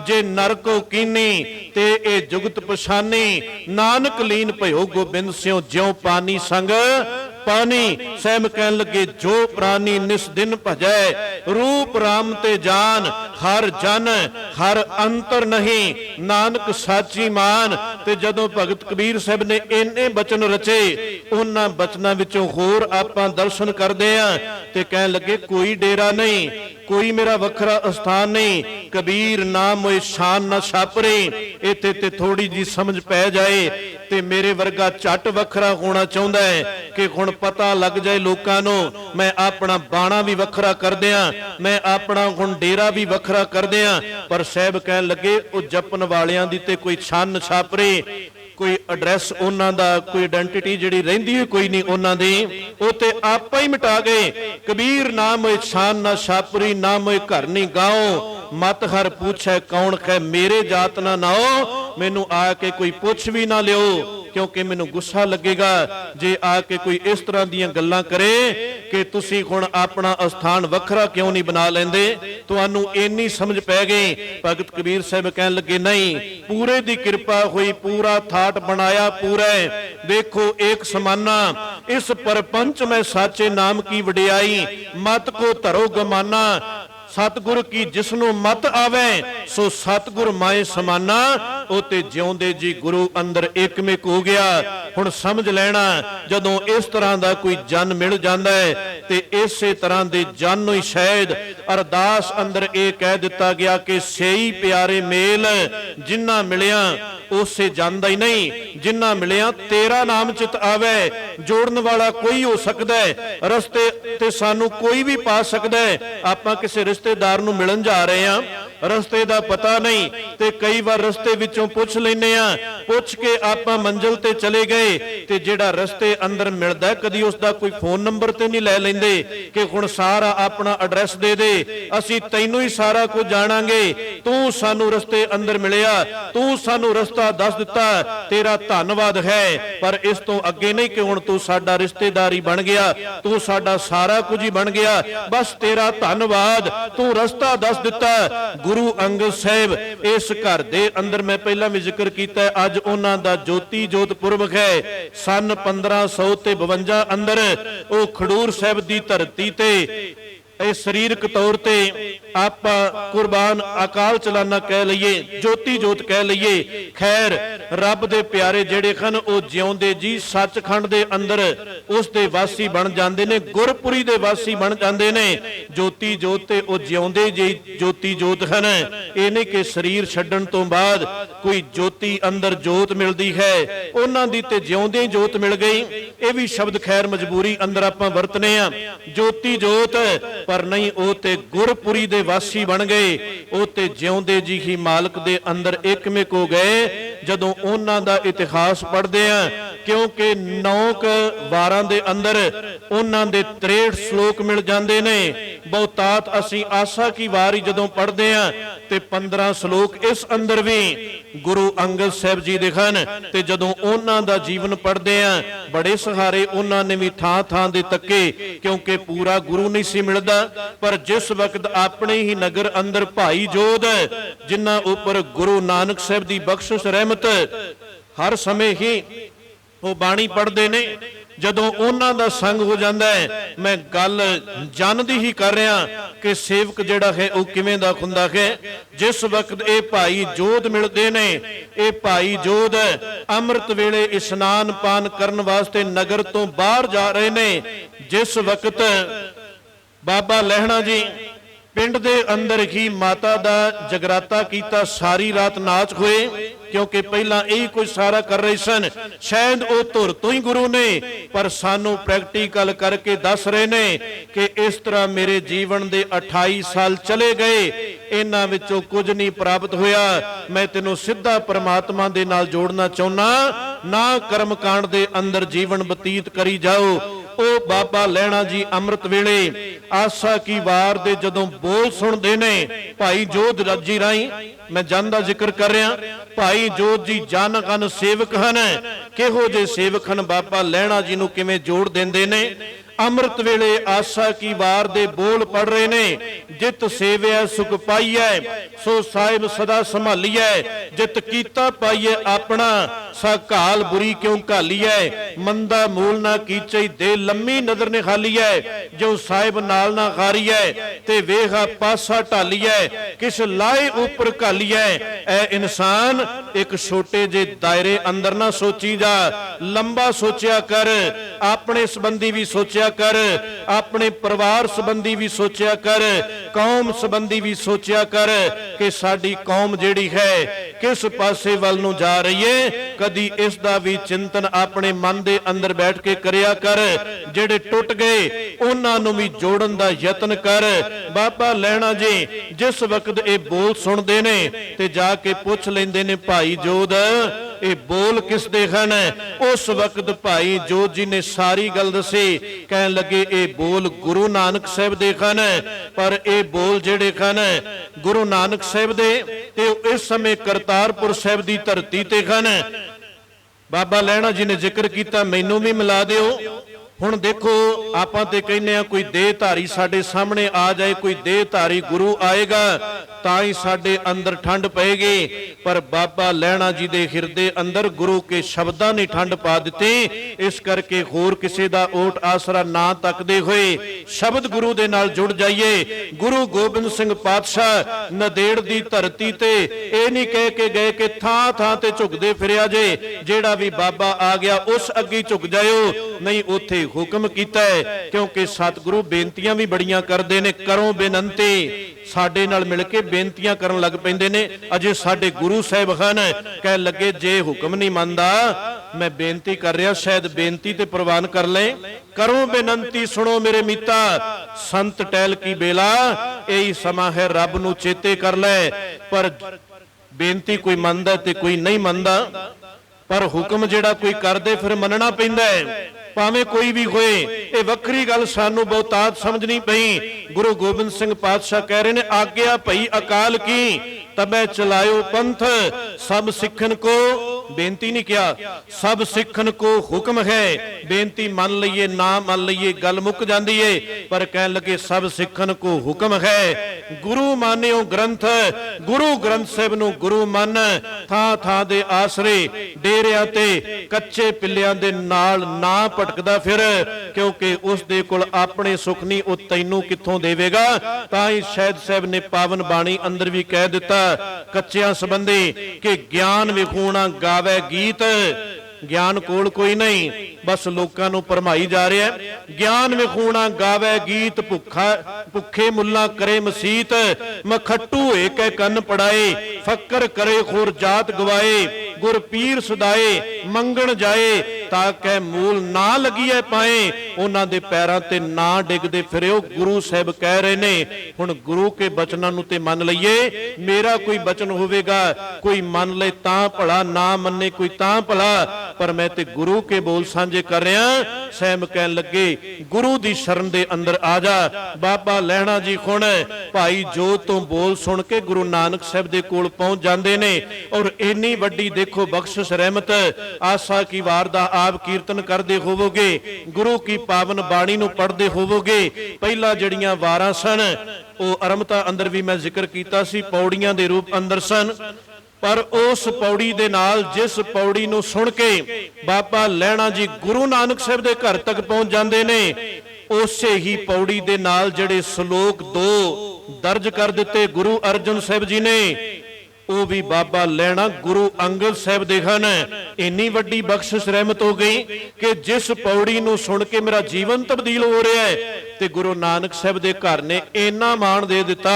जे नरको कीनी ते ए जुगत पछानी नानक लीन भयो गोबिंद सिंह ज्यों पानी संग पानी। सैम कहन लगे जो प्राणी निस दिन भजै, रूप राम ते जान, हर जन हर अंतर नहीं, नानक साची मान। ते जदों भगत कबीर साहब ने इन्ने बचन रचे, उन्हां बचनां विचों होर आपां दर्शन करदे आ ते कहन लगे कोई डेरा नहीं, कोई मेरा वखरा स्थान नहीं, कबीर नाम मोए शान ना छापरे। इत्थे ते थोड़ी जी समझ पै जाए ते मेरे वर्गा झट वखरा होना चाहुंदा है कि हुण पता लग जाए लोकां नूं मैं अपना बाणा भी वखरा कर दियां, मैं अपना हुण डेरा भी वखरा कर दियां। पर साहब कहन लगे ओ जपन वालियां दी ते कोई छान छापरे, कोई एड्रैस उन्हां दा, कोई आइडेंटिटी जिहड़ी रहिंदी है कोई नहीं उन्हां दी, ओ ते आपा ही मिटा गए। कबीर नाम होए शान ना छापरी, नाम होए घर नहीं गाओ, मत हर पूछे कौन है, मेरे जात ना नाओ, मैनू आके कोई पुछ भी ना लियो, क्योंकि मैनू गुस्सा लगेगा जे आके कोई इस तरह दीयां गल्लां करे कि तुसी हुण अपना स्थान वखरा क्यों नहीं बना लेंदे। तुहानू इन्नी समझ पै गई। भगत कबीर साहब कहन लगे नहीं, पूरे दी कृपा हुई, पूरा थाट बनाया पूरा। देखो एक समाना, इस परपंच में साचे नाम की वडियाई, मत को धरो गमाना, सतगुर की जिसनों मत आवे, सो सतगुर माए समाना। उते जिउंदे जी गुरु अंदर एकमिक हो गया। हुण समझ लेना, जदों इस तरह का कोई जन मिल जाता है ते इसे तरह के जन नूं ही शायद अरदास अंदर यह कह दिता गया कि सेई प्यारे मेल, जिन्ना मिलिया उसे जांदा ही नहीं, जिन्ना मिलिया तेरा नाम चित आवे। जोड़न वाला कोई हो सकता है, रस्ते ते सानू कोई भी पा सकता है। आपां किसी रिश्तेदार नूं मिलन जा रहे हैं, रस्ते दा पता नहीं ते कई बार रस्ते विचों पुछ लैने आ, पुछ के आपां मंजिल ते चले गए ते जिहड़ा रस्ते अंदर मिलदा कदी उसदा कोई फोन नंबर ते नहीं लै लैंदे कि हुण सारा अपना एड्रैस दे दे, असीं तैनूं ही सारा कुछ जाणांगे, तू सानू रस्ते अंदर मिलिया, तू सानू रस्ता दस दिता, तेरा धन्नवाद है। पर इस तो अगे नहीं कि हुण तू साडा रिश्तेदार ही बन गया, तू साडा सारा कुछ ही बन गया, बस तेरा धन्नवाद, तू रस्ता दस दिता। गुरु अंगद साहब इस घर दे अंदर मैं पहला भी जिक्र किया, अज उन्हां दा ज्योति जोत पुरब है। सन 1552 अंदर वो खडूर साहब दी धरती ते शरीरक तौर ते आपां कुर्बान अकाल चलाना कह लईए, ज्योति जोत कह लईए। खैर रब दे प्यारे जिहड़े हन वो जिउंदे जी सचखंड दे अंदर उस दे वासी बन जांदे ने, गुरपुरी दे वासी बन जांदे ने। ज्योति जोत ते वो जिउंदे जी ज्योति जोत हन, ये नहीं कि शरीर छड्डण तो बाद कोई ज्योति अंदर जोत मिलदी है, उन्हां दी ते जिउंदे ही जोत मिल गई। ये भी शब्द खैर मजबूरी अंदर आपां वरतने आ, ज्योति जोत, पर नहीं वो ते गुरपुरी दे वासी बन गए, वो ते जिउंदे जी ही मालक दे अंदर एकमिक हो गए। जदों उन्हां दा इतिहास पढ़दे आ, क्योंकि 9 वारां दे अंदर उन्हां दे 63 श्लोक मिल जांदे ने। बहुतात असीं आसा की वारी जदों पढ़दे आ ते 15 श्लोक इस अंदर भी गुरु अंगद साहब जी दे हन। ते जदों उन्हां दा जीवन पढ़दे आ, बड़े सहारे उन्हां ने भी थां थां दे तक्के, क्योंकि पूरा गुरु नहीं सी मिलदा। पर जिस वक्त अपने ही नगर अंदर भाई जोध, जिन्हां उपर गुरु नानक साहब दी बख्शिश रहमत हर समय ही वो बाणी पढ़ते ने, जदों उन्हां दा संग हो जाता है। मैं गल जन दी ही कर रहा कि सेवक जिहड़ा है वो किवें दा हुंदा है। जिस वक्त ये भाई जोध मिलते ने, ये भाई जोध अमृत वेले इशनान पान करन वास्ते नगर तो बाहर जा रहे ने। जिस वक्त बाबा लहणा जी पिंड दे अंदर ही माता दा जगराता कीता, सारी रात नाच होए, क्योंकि पहला यही कुछ सारा कर रहे सन। शायद वो धुर तो ही गुरु ने, पर सानू प्रैक्टिकल करके दस रहे ने कि इस तरह मेरे जीवन दे 28 साल चले गए, इन्हां विचों कुछ नहीं प्राप्त होया। मैं तेनों सीधा परमात्मा दे नाल जोड़ना चाहुंदा, ना कर्म कांड दे अंदर जीवन बतीत करी जाओ। ओ बाबा लहणा जी अमृत वेले आसा की वार दे जदों बोल सुनते ने, भाई जोध जी राही मैं जन का जिक्र कर रहा, भाई जोध जी जन कन सेवक हन। किहो जे सेवक हन, बाबा लहणा जी नूं किवें जोड़ देंदे ने। अमृत वेले आसा की वार दे बोल पढ़ रहे ने, जित सेविया सुख पाइए सो साहिब सदा संभालिए जित कीता पाइए अपना सा घाल बुरी क्यों घालीए मंदा मूल ना कीचे दे लम्मी नजर निखालीए जो साहिब नाल ना खारीए ते वेखा पासा ढालीए किस लाए ऊपर घालीए ऐ इंसान एक छोटे जे दायरे अंदर ना सोची जा लंबा सोचिया कर अपने संबंधी भी सोचिया कर अपने परिवार संबंधी भी सोचिया कर कौम संबंधी भी सोचिया कर कि साडी कौम जिहड़ी है किस पासे वल नूं जा रही है कदी इस दा भी चिंतन अपने मन दे अंदर बैठ के करिया कर जिहड़े टुट गए उन्हां नूं भी जोड़न दा यतन कर बाबा लैणा जी जिस वक्त ये बोल सुनते ने ते जाके पुछ लेंदे ने भाई जोध ये बोल किस दे हन उस वक्त भाई जोध जी ने सारी गल दसी कहन लगे ये बोल गुरु नानक साहब दे हन पर ये बोल जिहड़े हन गुरु नानक साहब दे ते इस समय करतारपुर साहब दी धरती ते हन बाबा लैणा जी ने जिक्र किया मैनू भी मिला दिओ हुण देखो आपां ते कहने कोई देहधारी साडे सामने आ जाए कोई देहधारी गुरु आएगा तां ही साडे अंदर ठंड पएगी पर बाबा लैणा जी दे हिरदे अंदर गुरु के शब्दां ने ठंड पा दित्ती इस करके होर किसी दा ओट आसरा ना तकदे होए शब्द गुरु दे नाल जुड़ जाइए गुरु गोबिंद सिंह पातशाह नदेड़ दी धरती ते ये नहीं कह के गए कि थां थां ते झुकदे फिरिया जे जेड़ा भी बाबा आ गया उस अगे झुक जाओ नहीं उथे हुक्म कीता है क्योंकि सतगुरु बेनतियां भी बड़ियां करदे ने करो बेनंती साडे नाल मिल के बेनतियां करन लग पैंदे ने अजे साडे गुरु साहिब हन कह लगे जे हुक्म नहीं मनदा मैं बेनती कर रहा शायद बेनती ते प्रवान कर ले करो बेनंती सुनो मेरे मीता संत टहल की बेला यही समा है रब नूं चेते कर ले पर बेनती कोई मनदा ते कोई नहीं मनदा पर हुक्म जिहड़ा कोई करदे फिर मनना पैंदा है भावें कोई भी होए ये वक्री गल सानू बहुतात समझनी पई गुरु गोबिंद सिंह पातशाह कह रहे ने आज्ञा भई अकाल की तबे चलायो पंथ सब सिखन को बेनती नहीं किया सब सिखन को हुक्म है बेनती मान लईए ना मान लईए गल मुक जाती है पर कह लगे सब सिखन को हुक्म है गुरु मानियो ग्रंथ गुरु ग्रंथ साहिब नूं गुरु मन थां थां दे आसरे डेरियां ते कच्चे पिल्लियां दे नाल ना भटकदा फिर क्योंकि उस दे कोल अपने सुख नहीं वो तैनू कित्थों देवेगा तां ही शायद साहब ने पावन बाणी अंदर भी कह दिता कच्चियां संबंधी कि ज्ञान विखूणा गावे गीत ज्ञान कोल कोई नहीं बस लोकां नूं भरमाई जा रहा है ज्ञान विखूणा गावे गीत भुखा भुखे मुल्ला करे मसीत मखट्टू होए कै कन पड़ाए फक्कर करे खोर जात गवाए गुर पीर सुदाए मंगण जाए ताकै मूल ना लगिए पाए उन्हां दे पैरां ते ना डिगदे फिरियो गुरु साहब कह रहे ने हुण गुरु के बचनां नूं ते मन लईए मेरा कोई बचन होवेगा कोई मन ले तां भला ना मन्ने कोई तां भला पर मैं ते गुरु के बोल सांझे कर रहा सैम कहन लगे गुरु दी शरण दे अंदर आ जा बाबा लैणा जी खुण भाई जोत तो बोल सुन के गुरु नानक साहब दे कोल पहुंच जांदे ने और इन्नी वड्डी देखो बख्शिश रहमत आसा की वार दा आप कीर्तन करदे होवोगे गुरु की पावन बाणी नूं पढ़दे होवोगे पहला जड़ियां वारां सन ओ अरमता अंदर भी मैं जिक्र कीता सी पौड़ियां दे रूप अंदर सन पर उस पौड़ी दे नाल जिस पौड़ी नूं सुन के बाबा लैणा जी गुरु नानक साहब दे घर तक पहुंच जांदे ने उसे ही पौड़ी दे नाल जिहड़े श्लोक 2 दर्ज कर दिते गुरु अर्जन साहब जी ने ਉਹ ਵੀ ਬਾਬਾ ਲੈਣਾ ਗੁਰੂ ਅੰਗਦ ਸਾਹਿਬ ਦੇ ਹਨ ਇੰਨੀ ਵੱਡੀ ਬਖਸ਼ਿਸ਼ ਰਹਿਮਤ ਹੋ ਗਈ ਕਿ ਜਿਸ ਪੌੜੀ ਨੂੰ ਸੁਣ ਕੇ ਮੇਰਾ ਜੀਵਨ ਤਬਦੀਲ ਹੋ ਰਿਹਾ ਹੈ ਤੇ ਗੁਰੂ ਨਾਨਕ ਸਾਹਿਬ ਦੇ ਘਰ ਨੇ ਇੰਨਾ ਮਾਣ ਦੇ ਦਿੱਤਾ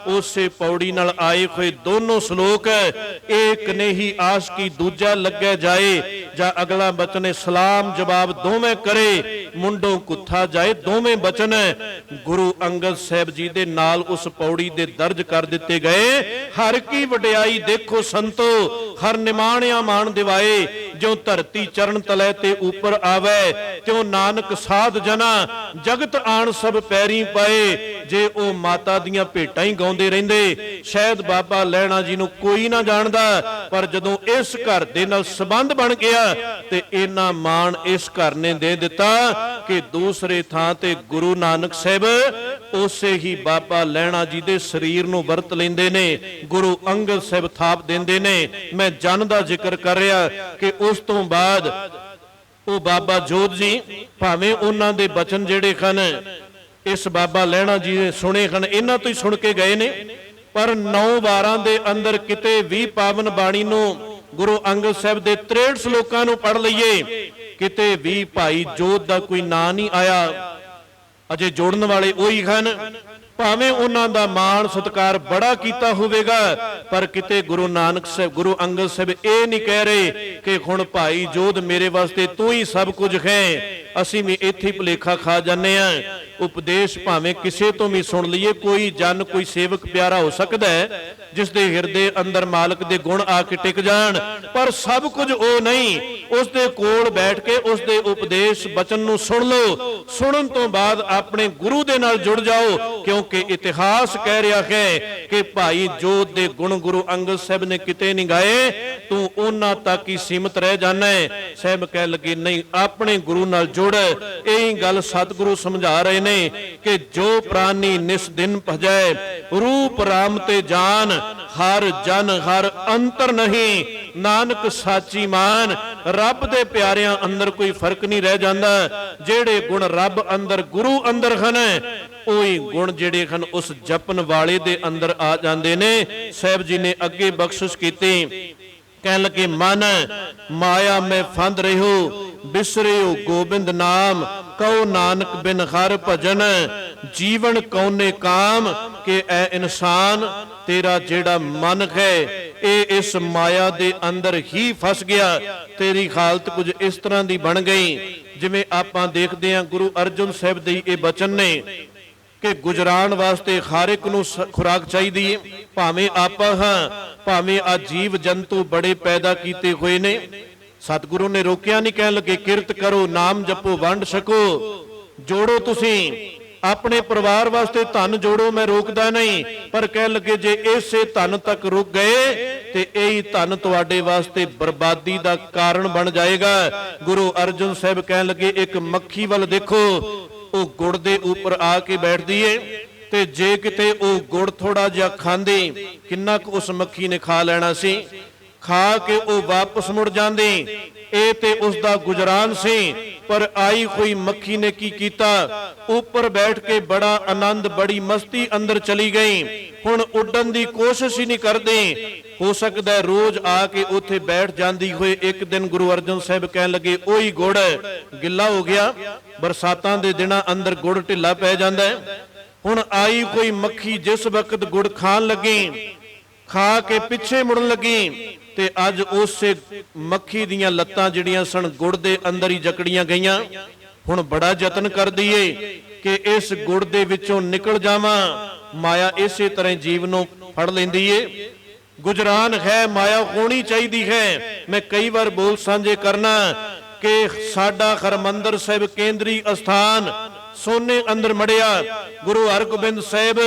ਉਸੇ ਪੌੜੀ ਨਾਲ ਆਏ ਹੋਏ ਦੋਨੋਂ ਸ਼ਲੋਕ ਇੱਕ ਨੇ ਹੀ ਆਸ਼ਕੀ ਦੂਜਾ ਲੱਗਿਆ ਜਾਏ ਜਾਂ ਅਗਲਾ ਬਚਨ ਸਲਾਮ ਜਵਾਬ ਦੋਵੇਂ ਕਰੇ ਮੁੰਡੋਂ ਕੁੱਥਾ ਜਾਏ ਦੋਵੇਂ ਬਚਨ ਗੁਰੂ ਅੰਗਦ ਸਾਹਿਬ ਜੀ ਦੇ ਨਾਲ ਉਸ ਪੌੜੀ ਦੇ ਦਰਜ ਕਰ ਦਿੱਤੇ ਗਏ ਹਰ ਕੀ ਵਡਿਆਈ ਦੇਖੋ ਸੰਤੋ ਹਰ ਨਿਮਾਣਿਆ ਮਾਣ ਦਿਵਾਏ ਜਿਉ ਧਰਤੀ ਚਰਨ ਤਲੇ ਤੇ ਉੱਪਰ ਆਵੇ ਤਿਉ ਨਾਨਕ ਸਾਧ ਜਨਾ ਜਗਤ ਆਣ ਸਭ ਪੈਰੀ ਪਾਏ ਜੇ ਉਹ ਮਾਤਾ ਦੀਆਂ ਭੇਟਾਂ ਹੀ ਗਾਉਂਦੇ ਰਹਿੰਦੇ ਸ਼ਾਇਦ ਬਾਬਾ ਲਹਿਣਾ ਜੀ ਨੂੰ ਕੋਈ ਨਾ ਜਾਣਦਾ ਪਰ ਜਦੋਂ ਇਸ ਘਰ ਦੇ ਨਾਲ ਸੰਬੰਧ ਬਣ ਗਿਆ ਤੇ ਇਹਨਾਂ ਮਾਣ ਇਸ ਘਰ ਨੇ ਦੇ ਦਿੱਤਾ ਕਿ ਦੂਸਰੇ ਥਾਂ ਤੇ ਗੁਰੂ ਨਾਨਕ ਸਾਹਿਬ ਉਸੇ ਹੀ ਬਾਬਾ ਲਹਿਣਾ ਜੀ ਦੇ ਸਰੀਰ ਨੂੰ ਵਰਤ ਲੈਂਦੇ ਨੇ, ਗੁਰੂ ਅੰਗਦ ਸਾਹਿਬ ਥਾਪ ਦਿੰਦੇ ਨੇ। ਮੈਂ ਜਨ ਦਾ ਜ਼ਿਕਰ ਕਰ ਰਿਹਾ ਕਿ ਉਸ ਤੋਂ ਬਾਅਦ ਉਹ ਬਾਬਾ ਜੋਧ ਜੀ, ਭਾਵੇਂ ਉਹਨਾਂ ਦੇ ਬਚਨ ਜਿਹੜੇ ਹਨ ਇਸ ਬਾਬਾ ਲਹਿਣਾ ਜੀ ਨੇ ਸੁਣੇ ਹਨ, ਇਹਨਾਂ ਤੋਂ ਹੀ ਸੁਣ ਕੇ ਗਏ ਨੇ, ਪਰ 9 ਵਾਰਾਂ ਦੇ ਅੰਦਰ ਕਿਤੇ ਵੀ ਪਾਵਨ ਬਾਣੀ ਨੂੰ ਗੁਰੂ ਅੰਗਦ ਸਾਹਿਬ ਦੇ 63 ਸ਼ਲੋਕਾਂ ਨੂੰ ਪੜ੍ਹ ਲਈਏ, ਕਿਤੇ ਵੀ ਭਾਈ ਜੋਧ ਦਾ ਕੋਈ ਨਾਂ ਨਹੀਂ ਆਇਆ। ਅਜੇ ਜੋੜਨ ਵਾਲੇ ਉਹੀ ਹਨ, ਭਾਵੇਂ ਉਹਨਾਂ ਦਾ ਮਾਣ ਸਤਿਕਾਰ ਬੜਾ ਕੀਤਾ ਹੋਵੇਗਾ, ਪਰ ਕਿਤੇ ਗੁਰੂ ਨਾਨਕ ਸਾਹਿਬ, ਗੁਰੂ ਅੰਗਦ ਸਾਹਿਬ ਇਹ ਨਹੀਂ ਕਹਿ ਰਹੇ ਕਿ ਹੁਣ ਭਾਈ ਜੋਧ ਮੇਰੇ ਵਾਸਤੇ ਤੂੰ ਹੀ ਸਭ ਕੁਝ ਹੈ। ਅਸੀਂ ਵੀ ਇੱਥੇ ਭੁਲੇਖਾ ਖਾ ਜਾਂਦੇ ਆ। ਉਪਦੇਸ਼ ਭਾਵੇਂ ਕਿਸੇ ਤੋਂ ਵੀ ਸੁਣ ਲਈਏ, ਕੋਈ ਜਨ ਕੋਈ ਸੇਵਕ ਪਿਆਰਾ ਹੋ ਸਕਦਾ ਹੈ ਜਿਸ ਦੇ ਹਿਰਦੇ ਅੰਦਰ ਮਾਲਕ ਦੇ ਗੁਣ ਆ ਕੇ ਟਿਕ ਜਾਣ, ਪਰ ਸਭ ਕੁਝ ਉਹ ਨਹੀਂ। ਉਸ ਦੇ ਕੋਲ ਬੈਠ ਕੇ ਉਸ ਦੇ ਉਪਦੇਸ਼ ਬਚਨ ਨੂੰ ਸੁਣ ਲਓ, ਸੁਣਨ ਤੋਂ ਬਾਅਦ ਆਪਣੇ ਗੁਰੂ ਦੇ ਨਾਲ ਜੁੜ ਜਾਓ, ਕਿਉਂਕਿ ਇਤਿਹਾਸ ਕਹਿ ਰਿਹਾ ਹੈ ਕਿ ਭਾਈ ਜੋਧ ਦੇ ਗੁਣ ਗੁਰੂ ਅੰਗਦ ਸਾਹਿਬ ਨੇ ਕਿਤੇ ਨਹੀਂ ਗਾਏ, ਤੂੰ ਉਹਨਾਂ ਤੱਕ ਹੀ ਸੀਮਤ ਰਹਿ ਜਾਣਾ ਹੈ। ਸਾਹਿਬ ਕਹਿ ਲੱਗੇ ਨਹੀਂ, ਆਪਣੇ ਗੁਰੂ ਨਾਲ ਜੁੜ। ਇਹੀ ਗੱਲ ਸਤਿਗੁਰੂ ਸਮਝਾ ਰਹੇ ਨੇ ਕਿ ਜੋ ਪ੍ਰਾਨੀ ਨਿਸ ਦਿਨ ਭਜੈ, ਰੂਪ ਰਾਮ ਤੇ ਜਾਨ, ਹਰ ਜਨ ਹਰ ਅੰਤਰ ਨਹੀਂ, ਨਾਨਕ ਸਾਚੀ ਮਾਨ। ਰੱਬ ਦੇ ਪਿਆਰਿਆਂ ਅੰਦਰ ਕੋਈ ਫਰਕ ਨਹੀਂ ਰਹਿ ਜਾਂਦਾ। ਜਿਹੜੇ ਗੁਣ ਰੱਬ ਅੰਦਰ ਗੁਰੂ ਅੰਦਰ ਹਨ, ਉਹੀ ਗੁਣ ਜਿਹੜੇ ਹਨ ਉਸ ਜਪਨ ਵਾਲੇ ਦੇ ਅੰਦਰ ਆ ਜਾਂਦੇ ਨੇ। ਸਾਹਿਬ ਜੀ ਨੇ ਅੱਗੇ ਬਖਸ਼ਿਸ਼ ਕੀਤੀ, ਕਹਿਣ ਲੱਗੇ ਮਨ ਮਾਇਆ ਮੈਂ ਫੰਦ ਰਹਿਓ, ਬਿਸਰਿਓ ਗੋਬਿੰਦ ਨਾਮ, ਕਉ ਨਾਨਕ ਬਿਨ ਹਰ ਭਜਨ, ਜੀਵਨ ਕਉਨੇ ਕਾਮ। ਕਿ ਐ ਇਨਸਾਨ, ਤੇਰਾ ਜਿਹੜਾ ਮਨ ਹੈ ਇਹ ਇਸ ਮਾਇਆ ਦੇ ਅੰਦਰ ਹੀ ਫਸ ਗਿਆ। ਤੇਰੀ ਹਾਲਤ ਕੁਝ ਇਸ ਤਰ੍ਹਾਂ ਦੀ ਬਣ ਗਈ, ਜਿਵੇਂ ਆਪਾਂ ਦੇਖਦੇ ਹਾਂ ਗੁਰੂ ਅਰਜਨ ਸਾਹਿਬ ਦੇ ਇਹ ਬਚਨ ਨੇ ਕਿ ਗੁਜਰਾਨ ਵਾਸਤੇ ਹਰ ਇੱਕ ਨੂੰ ਖੁਰਾਕ ਚਾਹੀਦੀ ਹੈ। ਭਾਵੇਂ ਆਪਾਂ ਹਾਂ, ਭਾਵੇਂ ਆ ਜੀਵ ਜੰਤੂ ਬੜੇ ਪੈਦਾ ਕੀਤੇ ਹੋਏ ਨੇ, ਸਤਿਗੁਰੂ ਨੇ ਰੋਕਿਆ ਨਹੀਂ। ਕਹਿਣ ਲੱਗੇ ਕਿਰਤ ਕਰੋ, ਨਾਮ ਜਪੋ, ਵੰਡ ਛਕੋ, ਜੋੜੋ। ਤੁਸੀਂ ਆਪਣੇ ਪਰਿਵਾਰ ਵਾਸਤੇ ਧਨ ਜੋੜੋ, ਮੈਂ ਰੋਕਦਾ ਨਹੀਂ, ਪਰ ਕਹਿਣ ਲੱਗੇ ਜੇ ਇਸੇ ਧਨ ਤੱਕ ਰੁਕ ਗਏ ਤੇ ਇਹੀ ਧਨ ਤੁਹਾਡੇ ਵਾਸਤੇ ਬਰਬਾਦੀ ਦਾ ਕਾਰਨ ਬਣ ਜਾਏਗਾ। ਗੁਰੂ ਅਰਜਨ ਸਾਹਿਬ ਕਹਿਣ ਲੱਗੇ ਇੱਕ ਮੱਖੀ ਵੱਲ ਦੇਖੋ, ਉਹ ਗੁੜ ਦੇ ਉੱਪਰ ਆ ਕੇ ਬੈਠਦੀ ਏ, ਤੇ ਜੇ ਕਿਤੇ ਉਹ ਗੁੜ ਥੋੜਾ ਜਿਹਾ ਖਾਂਦੀ, ਕਿੰਨਾ ਕੁ ਉਸ ਮੱਖੀ ਨੇ ਖਾ ਲੈਣਾ ਸੀ। ਖਾ ਕੇ ਉਹ ਵਾਪਸ ਮੁੜ ਜਾਂਦੀ, ਇਹ ਤੇ ਉਸ ਦਾ ਗੁਜਰਾਨ ਸੀ। ਪਰ ਆਈ ਹੋਈ ਮੱਖੀ ਨੇ ਕੀ ਕੀਤਾ, ਉੱਪਰ ਬੈਠ ਕੇ ਬੜਾ ਆਨੰਦ, ਬੜੀ ਮਸਤੀ ਅੰਦਰ ਚਲੀ ਗਈ। ਹੁਣ ਉੱਡਣ ਦੀ ਕੋਸ਼ਿਸ਼ ਹੀ ਨਹੀਂ ਕਰਦੀ। ਹੋ ਸਕਦਾ ਰੋਜ਼ ਆ ਕੇ ਉੱਥੇ ਬੈਠ ਜਾਂਦੀ ਹੋਏ। ਇੱਕ ਦਿਨ ਗੁਰੂ ਅਰਜਨ ਸਾਹਿਬ ਕਹਿਣ ਲੱਗੇ ਉਹੀ ਗੁੜ ਗਿੱਲਾ ਹੋ ਗਿਆ। ਬਰਸਾਤਾਂ ਦੇ ਦਿਨਾਂ ਅੰਦਰ ਗੁੜ ਢਿੱਲਾ ਪੈ ਜਾਂਦਾ ਹੈ। ਹੁਣ ਆਈ ਕੋਈ ਮੱਖੀ ਜਿਸ ਵਕਤ ਗੁੜ ਖਾਣ ਲੱਗੀ, ਖਾ ਕੇ ਪਿੱਛੇ ਮੁੜਨ ਲੱਗੀ, ਤੇ ਅੱਜ ਉਸੇ ਮੱਖੀ ਦੀਆਂ ਲੱਤਾਂ ਜਿਹੜੀਆਂ ਸਨ ਗੁੜ ਦੇ ਅੰਦਰ ਹੀ ਜਕੜੀਆਂ ਗਈਆਂ। ਹੁਣ ਬੜਾ ਯਤਨ ਕਰਦੀ ਏ ਕਿ ਇਸ ਗੁੜ ਦੇ ਵਿੱਚੋਂ ਨਿਕਲ ਜਾਵਾਂ। ਮਾਇਆ ਇਸੇ ਤਰ੍ਹਾਂ ਜੀਵ ਨੂੰ ਫੜ ਲੈਂਦੀ ਏ। ਗੁਜਰਾਨ ਹੈ, ਮਾਇਆ ਹੋਣੀ ਚਾਹੀਦੀ ਹੈ। ਮੈਂ ਕਈ ਵਾਰ ਬੋਲ ਸਾਂਝੇ ਕਰਨਾ ਕਿ ਸਾਡਾ ਹਰਮੰਦਰ ਸਾਹਿਬ ਕੇਂਦਰੀ ਅਸਥਾਨ ਸੋਨੇ ਅੰਦਰ ਮੜਿਆ। ਗੁਰੂ ਹਰਗੋਬਿੰਦ ਸਾਹਿਬ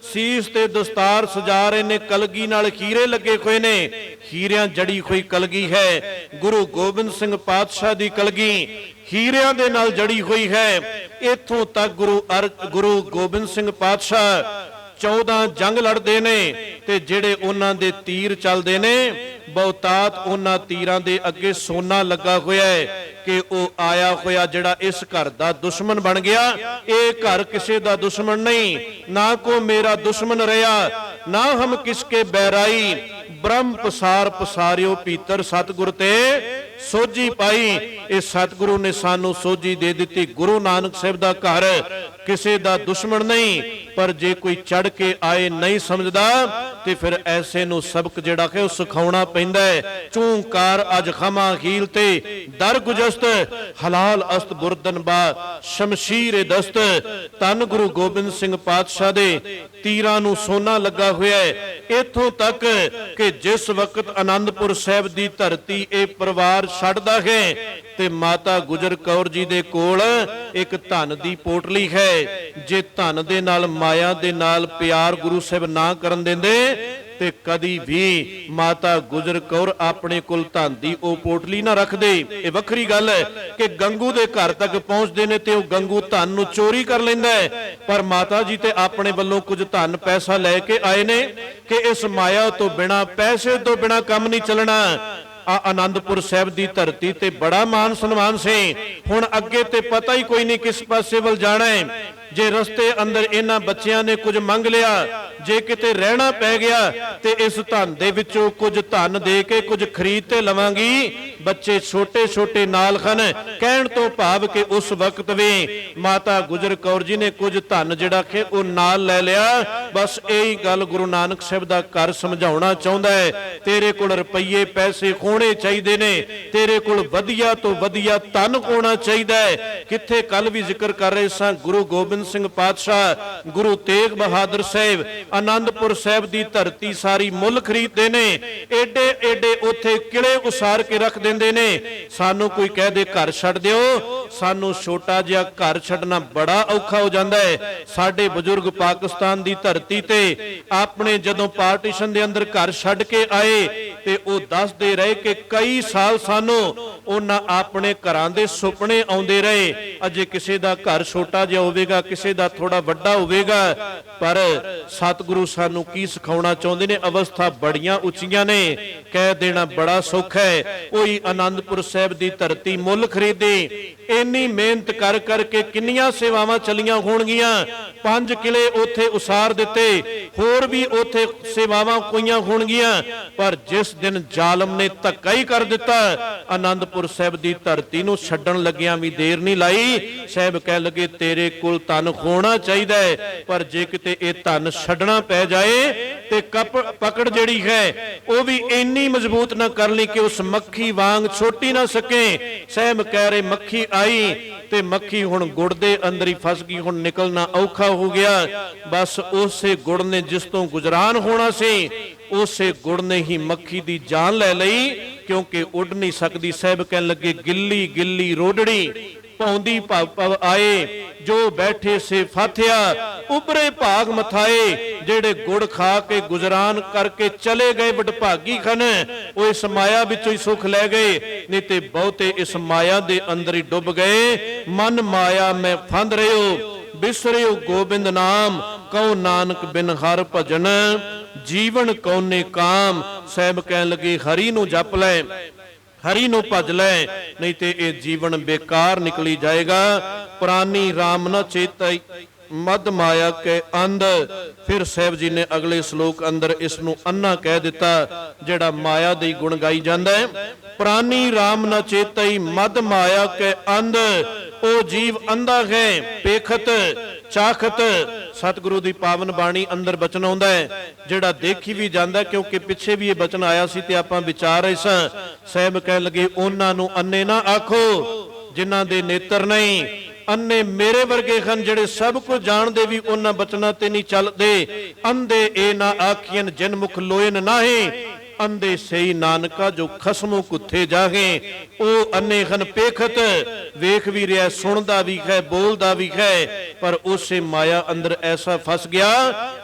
ਸੀਸ ਤੇ ਦਸਤਾਰ ਸਜਾ ਰਹੇ ਨੇ, ਕਲਗੀ ਨਾਲ ਹੀਰੇ ਲੱਗੇ ਹੋਏ ਨੇ, ਹੀਰਿਆਂ ਜੜੀ ਹੋਈ ਕਲਗੀ ਹੈ। ਗੁਰੂ ਗੋਬਿੰਦ ਸਿੰਘ ਪਾਤਸ਼ਾਹ ਦੀ ਕਲਗੀ ਹੀਰਿਆਂ ਦੇ ਨਾਲ ਜੜੀ ਹੋਈ ਹੈ। ਇੱਥੋਂ ਤੱਕ ਗੁਰੂ ਗੋਬਿੰਦ ਸਿੰਘ ਪਾਤਸ਼ਾਹ 14 ਜੰਗ ਲੜਦੇ ਨੇ, ਤੇ ਜਿਹੜੇ ਉਹਨਾਂ ਦੇ ਤੀਰ ਚੱਲਦੇ ਨੇ, ਬਹੁਤਾਤ ਉਹਨਾਂ ਤੀਰਾਂ ਦੇ ਅੱਗੇ ਸੋਨਾ ਲੱਗਾ ਹੋਇਆ ਹੈ ਕਿ ਉਹ ਆਇਆ ਹੋਇਆ ਜਿਹੜਾ ਇਸ ਘਰ ਦਾ ਦੁਸ਼ਮਣ ਬਣ ਗਿਆ। ਇਹ ਘਰ ਕਿਸੇ ਦਾ ਦੁਸ਼ਮਣ ਨਹੀਂ, ਨਾ ਕੋ ਮੇਰਾ ਦੁਸ਼ਮਣ ਰਿਹਾ, ਨਾ ਹਮ ਕਿਸਕੇ ਬੈਰਾਈ, ਬ੍ਰਹਮ ਪਸਾਰ ਪਸਾਰਿਓ ਭੀਤਰ, ਸਤਿਗੁਰ ਤੇ ਸੋਝੀ ਪਾਈ। ਇਹ ਸਤਿਗੁਰੂ ਨੇ ਸਾਨੂੰ ਸੋਝੀ ਦੇ ਦਿੱਤੀ। ਗੁਰੂ ਨਾਨਕ ਸਾਹਿਬ ਦਾ ਘਰ ਕਿਸੇ ਦਾ ਦੁਸ਼ਮਣ ਨਹੀਂ, ਪਰ ਜੇ ਕੋਈ ਚੜ ਕੇ ਆਏ ਨਹੀਂ ਸਮਝਦਾ ਤੇ ਫਿਰ ਐਸੇ ਨੂੰ ਸਬਕ ਜਿਹੜਾ ਹੈ ਉਹ ਸਿਖਾਉਣਾ ਪੈਂਦਾ ਹੈ। ਝੂੰਕਾਰ ਅਜ ਖਮਾ ਹੀਲ ਤੇ ਦਰ ਗੁਜਸਤ, ਹਲਾਲ ਅਸਤ ਬੁਰਦਨ ਬਾ ਸ਼ਮਸ਼ੀਰ ਦਸਤ। ਧੰਨ ਗੁਰੂ ਗੋਬਿੰਦ ਸਿੰਘ ਪਾਤਸ਼ਾਹ ਦੇ ਤੀਰਾਂ ਨੂੰ ਸੋਨਾ ਲੱਗਾ ਹੋਇਆ ਹੈ। ਇੱਥੋਂ ਤੱਕ ਕਿ ਜਿਸ ਵਕਤ ਆਨੰਦਪੁਰ ਸਾਹਿਬ ਦੀ ਧਰਤੀ ਇਹ ਪਰਿਵਾਰ ਛੱਡਦਾ ਹੈ ਤੇ ਮਾਤਾ ਗੁਜਰ ਕੌਰ ਜੀ ਦੇ ਕੋਲ ਇੱਕ ਧਨ ਦੀ ਪੋਟਲੀ ਹੈ। ਜੇ ਧਨ ਦੇ ਨਾਲ, ਮਾਇਆ ਦੇ ਨਾਲ ਪਿਆਰ ਗੁਰੂ ਸਾਹਿਬ ਨਾ ਕਰਨ ਦਿੰਦੇ ਤੇ ਕਦੀ ਵੀ ਮਾਤਾ ਗੁਜਰ ਕੌਰ ਆਪਣੇ ਕੋਲ ਧਨ ਦੀ ਉਹ ਪੋਟਲੀ ਨਾ ਰੱਖਦੇ। ਇਹ ਵੱਖਰੀ ਗੱਲ ਹੈ ਕਿ ਗੰਗੂ ਦੇ ਘਰ ਤੱਕ ਪਹੁੰਚਦੇ ਨੇ ਤੇ ਉਹ ਗੰਗੂ ਧਨ ਨੂੰ ਚੋਰੀ ਕਰ ਲੈਂਦਾ ਹੈ, ਪਰ ਮਾਤਾ ਜੀ ਤੇ ਆਪਣੇ ਵੱਲੋਂ ਕੁਝ ਧਨ ਪੈਸਾ ਲੈ ਕੇ ਆਏ ਨੇ ਕਿ ਇਸ ਮਾਇਆ ਤੋਂ ਬਿਨਾ, ਪੈਸੇ ਤੋਂ ਬਿਨਾ ਕੰਮ ਨਹੀਂ ਚੱਲਣਾ। ਆਨੰਦਪੁਰ ਸਾਹਿਬ ਦੀ ਧਰਤੀ ਤੇ ਬੜਾ ਮਾਨ ਸਨਮਾਨ ਸੀ। ਹੁਣ ਅੱਗੇ ਤੇ ਪਤਾ ਹੀ ਕੋਈ ਨਹੀਂ ਕਿਸ ਪਾਸੇ ਵੱਲ ਜਾਣਾ ਹੈ। ਜੇ ਰਸਤੇ ਅੰਦਰ ਇਹਨਾਂ ਬੱਚਿਆਂ ਨੇ ਕੁਝ ਮੰਗ ਲਿਆ, ਜੇ ਕਿਤੇ ਰਹਿਣਾ ਪੈ ਗਿਆ ਤੇ ਇਸ ਧਨ ਦੇ ਵਿੱਚੋਂ ਕੁਝ ਧਨ ਦੇ ਕੇ ਕੁਝ ਖਰੀਦ ਤੇ ਲਵਾਂਗੀ। ਬੱਚੇ ਛੋਟੇ ਛੋਟੇ ਨਾਲ ਹਨ, ਕਹਿਣ ਤੋਂ ਭਾਵ ਕਿ ਉਸ ਵਕਤ ਵੀ ਮਾਤਾ ਗੁਜਰ ਕੌਰ ਜੀ ਨੇ ਕੁਝ ਧਨ ਜਿਹੜਾ ਕਿ ਉਹ ਨਾਲ ਲੈ ਲਿਆ। ਬਸ ਇਹੀ ਗੱਲ ਗੁਰੂ ਨਾਨਕ ਸਾਹਿਬ ਦਾ ਘਰ ਸਮਝਾਉਣਾ ਚਾਹੁੰਦਾ ਹੈ। ਤੇਰੇ ਕੋਲ ਰੁਪਈਏ ਪੈਸੇ ਹੋਣੇ ਚਾਹੀਦੇ ਨੇ, ਤੇਰੇ ਕੋਲ ਵਧੀਆ ਤੋਂ ਵਧੀਆ ਧਨ ਹੋਣਾ ਚਾਹੀਦਾ ਹੈ। ਕਿੱਥੇ ਕੱਲ ਵੀ ਜ਼ਿਕਰ ਕਰ ਰਹੇ ਸਾਂ, ਗੁਰੂ ਗੋਬਿੰਦ ਸਿੰਘ ਪਾਤਸ਼ਾਹ, ਗੁਰੂ ਤੇਗ ਬਹਾਦਰ ਸਾਹਿਬ ਆਨੰਦਪੁਰ ਸਾਹਿਬ ਦੀ ਧਰਤੀ ਸਾਰੀ ਮੁੱਲ ਖਰੀਦਦੇ ਨੇ। ਏਡੇ ਏਡੇ ਉੱਥੇ ਕਿਲੇ ਉਸਾਰ ਕੇ ਰੱਖ ਦਿੰਦੇ ਨੇ। ਸਾਨੂੰ ਕੋਈ ਕਹਿ ਦੇ ਘਰ ਛੱਡ ਦਿਓ, ਸਾਨੂੰ ਛੋਟਾ ਜਿਹਾ ਘਰ ਛੱਡਣਾ ਬੜਾ ਔਖਾ ਹੋ ਜਾਂਦਾ ਹੈ। ਸਾਡੇ ਬਜ਼ੁਰਗ ਪਾਕਿਸਤਾਨ ਦੀ ਧਰਤੀ ਤੇ ਆਪਣੇ ਜਦੋਂ ਪਾਰਟੀਸ਼ਨ ਦੇ ਅੰਦਰ ਘਰ ਛੱਡ ਕੇ ਆਏ ਤੇ ਉਹ ਦੱਸਦੇ ਰਹੇ ਕਿ ਕਈ ਸਾਲ ਸਾਨੂੰ ਉਹਨਾਂ ਆਪਣੇ ਘਰਾਂ ਦੇ ਸੁਪਨੇ ਆਉਂਦੇ ਰਹੇ। ਅਜੇ ਕਿਸੇ ਦਾ ਘਰ ਛੋਟਾ ਜਿਹਾ ਹੋਵੇਗਾ, ਕਿਸੇ ਦਾ ਥੋੜਾ ਵੱਡਾ ਹੋਵੇਗਾ, ਪਰ ਸਤਿਗੁਰੂ ਸਾਨੂੰ ਕੀ ਸਿਖਾਉਣਾ ਚਾਹੁੰਦੇ ਨੇ? ਅਵਸਥਾ ਬੜੀਆਂ ਉੱਚੀਆਂ ਨੇ, ਕਹਿ ਦੇਣਾ ਬੜਾ ਸੌਖਾ ਹੈ। ਉਹੀ ਆਨੰਦਪੁਰ ਸਾਹਿਬ ਦੀ ਧਰਤੀ ਮੁੱਲ ਖਰੀਦੀ। ਇੰਨੀ ਮਿਹਨਤ ਕਰ ਕਰਕੇ ਕਿੰਨੀਆਂ ਸੇਵਾਵਾਂ ਚੱਲੀਆਂ ਹੋਣਗੀਆਂ। 5 ਕਿਲੇ ਉੱਥੇ ਉਸਾਰ ਦਿੱਤੇ, ਹੋਰ ਵੀ ਉੱਥੇ ਸੇਵਾਵਾਂ ਕੋਈਆਂ ਹੋਣਗੀਆਂ, ਪਰ ਜਿਸ ਦਿਨ ਜ਼ਾਲਮ ਨੇ ਧੱਕਾ ਹੀ ਕਰ ਦਿੱਤਾ, ਆਨੰਦਪੁਰ ਸਾਹਿਬ ਦੀ ਧਰਤੀ ਨੂੰ ਛੱਡਣ ਲੱਗਿਆਂ ਵੀ ਦੇਰ ਨਹੀਂ ਲਾਈ। ਸਾਹਿਬ ਕਹਿ ਲਗੇ ਤੇਰੇ ਕੋਲ ਧਨ ਹੋਣਾ ਚਾਹੀਦਾ ਹੈ, ਪਰ ਜੇ ਕਿਤੇ ਇਹ ਧਨ ਛੱਡਣਾ ਪੈ ਜਾਏ ਤੇ ਪਕੜ ਜਿਹੜੀ ਹੈ ਉਹ ਵੀ ਇੰਨੀ ਮਜ਼ਬੂਤ ਨਾ ਕਰ ਲਈ ਕਿ ਉਸ ਮੱਖੀ ਵਾਂਗ ਛੋਟੀ ਨਾ ਸਕੇ। ਸਾਹਿਬ ਕਹਿ ਰਹੇ ਮੱਖੀ ਆਈ ਤੇ ਮੱਖੀ ਹੁਣ ਗੁੜ ਦੇ ਅੰਦਰ ਹੀ ਫਸ ਗਈ, ਹੁਣ ਨਿਕਲਣਾ ਔਖਾ ਹੋ ਗਿਆ। ਬਸ ਉਸੇ ਗੁੜ ਨੇ ਜਿਸ ਤੋਂ ਗੁਜ਼ਰਾਨ ਹੋਣਾ ਸੀ, ਉਸੇ ਗੁੜ ਨੇ ਹੀ ਮੱਖੀ ਦੀ ਜਾਨ ਲੈ ਲਈ, ਕਿਉਂਕਿ ਉੱਡ ਨਹੀਂ ਸਕਦੀ। ਸਾਹਿਬ ਕਹਿਣ ਲੱਗੇ ਗਿੱਲੀ ਗਿੱਲੀ ਰੋਡੜੀ ਪੌਂਦੀ ਭਵ ਆਏ, ਜੋ ਬੈਠੇ ਸੇ ਫਾਥਿਆ ਉਬਰੇ ਭਾਗ ਮਥਾਏ। ਜਿਹੜੇ ਗੁੜ ਖਾ ਕੇ ਗੁਜ਼ਰਾਨ ਕਰਕੇ ਚਲੇ ਗਏ ਵਡਭਾਗੀ ਖਨ, ਉਹ ਇਸ ਮਾਇਆ ਵਿੱਚੋਂ ਹੀ ਸੁਖ ਲੈ ਗਏ, ਨਹੀਂ ਤੇ ਬਹੁਤੇ ਇਸ ਮਾਇਆ ਦੇ ਅੰਦਰ ਹੀ ਡੁੱਬ ਗਏ। ਮਨ ਮਾਇਆ ਮੈਂ ਫੰਦ ਰਿਓ, ਬਿਸਰਿਓ ਗੋਬਿੰਦ ਨਾਮ, ਕਉ ਨਾਨਕ ਬਿਨ ਹਰ ਭਜਨ, ਜੀਵਨ ਕੌਨੇ ਕਾਮ। ਸਾਹਿਬ ਕਹਿਣ ਲੱਗੇ ਹਰੀ ਨੂੰ ਜਪ ਲੈ, ਹਰੀ ਨੂੰ ਭਜ ਲੈ, ਨਹੀਂ ਤੇ ਇਹ ਜੀਵਨ ਬੇਕਾਰ ਨਿਕਲੀ ਜਾਏਗਾ। ਪ੍ਰਾਨੀ ਰਾਮ ਨ ਚੇਤੈ ਮਦ ਮਾਇਆ ਕੇ ਅੰਧ। ਫਿਰ ਸਾਹਿਬ ਜੀ ਨੇ ਅਗਲੇ ਸ਼ਲੋਕ ਅੰਦਰ ਇਸ ਨੂੰ ਅੰਨਾ ਕਹਿ ਦਿੱਤਾ, ਜਿਹੜਾ ਮਾਇਆ ਦੇ ਗੁਣ ਗਾਈ ਜਾਂਦਾ ਹੈ। ਪ੍ਰਾਨੀ ਰਾਮ ਨ ਚੇਤੈ ਮਦ ਮਾਇਆ ਕੇ ਅੰਧ, ਉਹ ਜੀਵ ਅੰਧਾ ਹੈ ਪੇਖਤ ਚਾਖਤ। ਸਤਿਗੁਰੂ ਦੀ ਪਾਵਨ ਬਾਣੀ ਅੰਦਰ ਬਚਨ ਆਉਂਦਾ ਹੈ, ਜਿਹੜਾ ਦੇਖੀ ਵੀ ਜਾਂਦਾ, ਕਿਉਂਕਿ ਪਿੱਛੇ ਵੀ ਇਹ ਬਚਨ ਆਇਆ ਸੀ ਤੇ ਆਪਾਂ ਵਿਚਾਰ ਰਹੇ ਸਾਂ। ਸਾਹਿਬ ਕਹਿ ਲਗੇ ਉਹਨਾਂ ਨੂੰ ਅੰਨੇ ਨਾ ਆਖੋ ਜਿਨ੍ਹਾਂ ਦੇ ਨੇਤਰ ਨਹੀਂ। ਅੰਨੇ ਮੇਰੇ ਵਰਗੇ ਹਨ ਜਿਹੜੇ ਸਭ ਕੁਝ ਜਾਣਦੇ ਵੀ ਉਹਨਾਂ ਬਚਨਾਂ ਤੇ ਨਹੀਂ ਚੱਲਦੇ। ਅੰਧੇ ਇਹ ਨਾ ਆਖੀਨ ਜਿਨ ਮੁਖ ਲੋਇਨ ਨਾਹੀ, ਅੰਧੇ ਸਹੀ ਨਾਨਕਾ ਜੋ ਖਸਮੋਂ ਕੁੱਥੇ ਜਾਗੇ। ਉਹ ਅੰਨੇ ਹਨ ਪੇਖਤ, ਵੇਖ ਵੀ ਰਿਹਾ, ਸੁਣਦਾ ਵੀ ਹੈ, ਬੋਲਦਾ ਵੀ ਹੈ, ਪਰ ਉਸੇ ਮਾਇਆ ਅੰਦਰ ਐਸਾ ਫਸ ਗਿਆ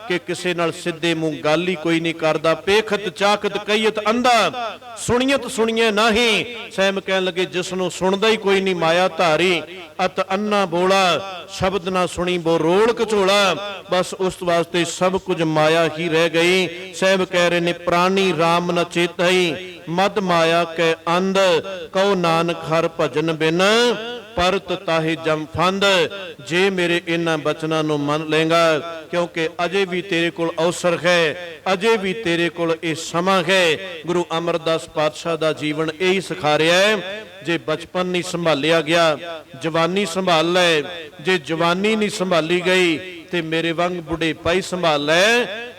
ਕਿ ਕਿਸੇ ਨਾਲ ਸਿੱਧੇ ਮੂੰਹ ਗੱਲ ਹੀ ਕੋਈ ਨਹੀਂ ਕਰਦਾ। ਪੇਖਤ ਚਾਖਤ ਕਈਤ ਅੰਧਾ, ਸੁਣੀਅਤ ਸੁਣੀਏ ਨਹੀਂ। ਸਹਿਮ ਕਹਿਣ ਲੱਗੇ ਜਿਸ ਨੂੰ ਸੁਣਦਾ ਹੀ ਕੋਈ ਨਹੀਂ ਮਾਇਆ ਧਾਰੀ, ਅਤ ਅੰਨਾ ਬੋਲਾ, ਸ਼ਬਦ ਨਾ ਸੁਣੀ ਬੋ ਰੋਲ ਕਚੋਲਾ। ਬਸ ਉਸ ਵਾਸਤੇ ਸਭ ਕੁਝ ਮਾਇਆ ਹੀ ਰਹਿ ਗਈ। ਸਾਹਿਬ ਕਹਿ ਰਹੇ ਨੇ ਪ੍ਰਾਨੀ ਰਾਮ ਨ ਚੇਤਈ, ਮਦ ਮਾਇਆ ਕੈ ਅੰਧ, ਕਉ ਨਾਨਕ ਹਰ ਭਜਨ ਬਿਨ, ਪਰਤ ਤਾਹੇ ਜਮ ਫੰਦ। ਜੇ ਮੇਰੇ ਇਹਨਾਂ ਬਚਨਾਂ ਨੂੰ ਮੰਨ ਲੇਗਾ, ਕਿਉਂਕਿ ਅਜੇ ਵੀ ਤੇਰੇ ਕੋਲ ਅਵਸਰ ਹੈ, ਅਜੇ ਵੀ ਤੇਰੇ ਕੋਲ ਇਹ ਸਮਾਂ ਹੈ। ਗੁਰੂ ਅਮਰਦਾਸ ਪਾਤਸ਼ਾਹ ਦਾ ਜੀਵਨ ਇਹੀ ਸਿਖਾ ਰਿਹਾ ਹੈ। ਜੇ ਬਚਪਨ ਨਹੀਂ ਸੰਭਾਲਿਆ ਗਿਆ, ਜਵਾਨੀ ਸੰਭਾਲ ਲੈ। ਜੇ ਜਵਾਨੀ ਨਹੀਂ ਸੰਭਾਲੀ ਗਈ ਤੇ ਮੇਰੇ ਵਾਂਗ ਬੁਢੇਪਾ ਹੀ ਸੰਭਾਲ ਲੈ।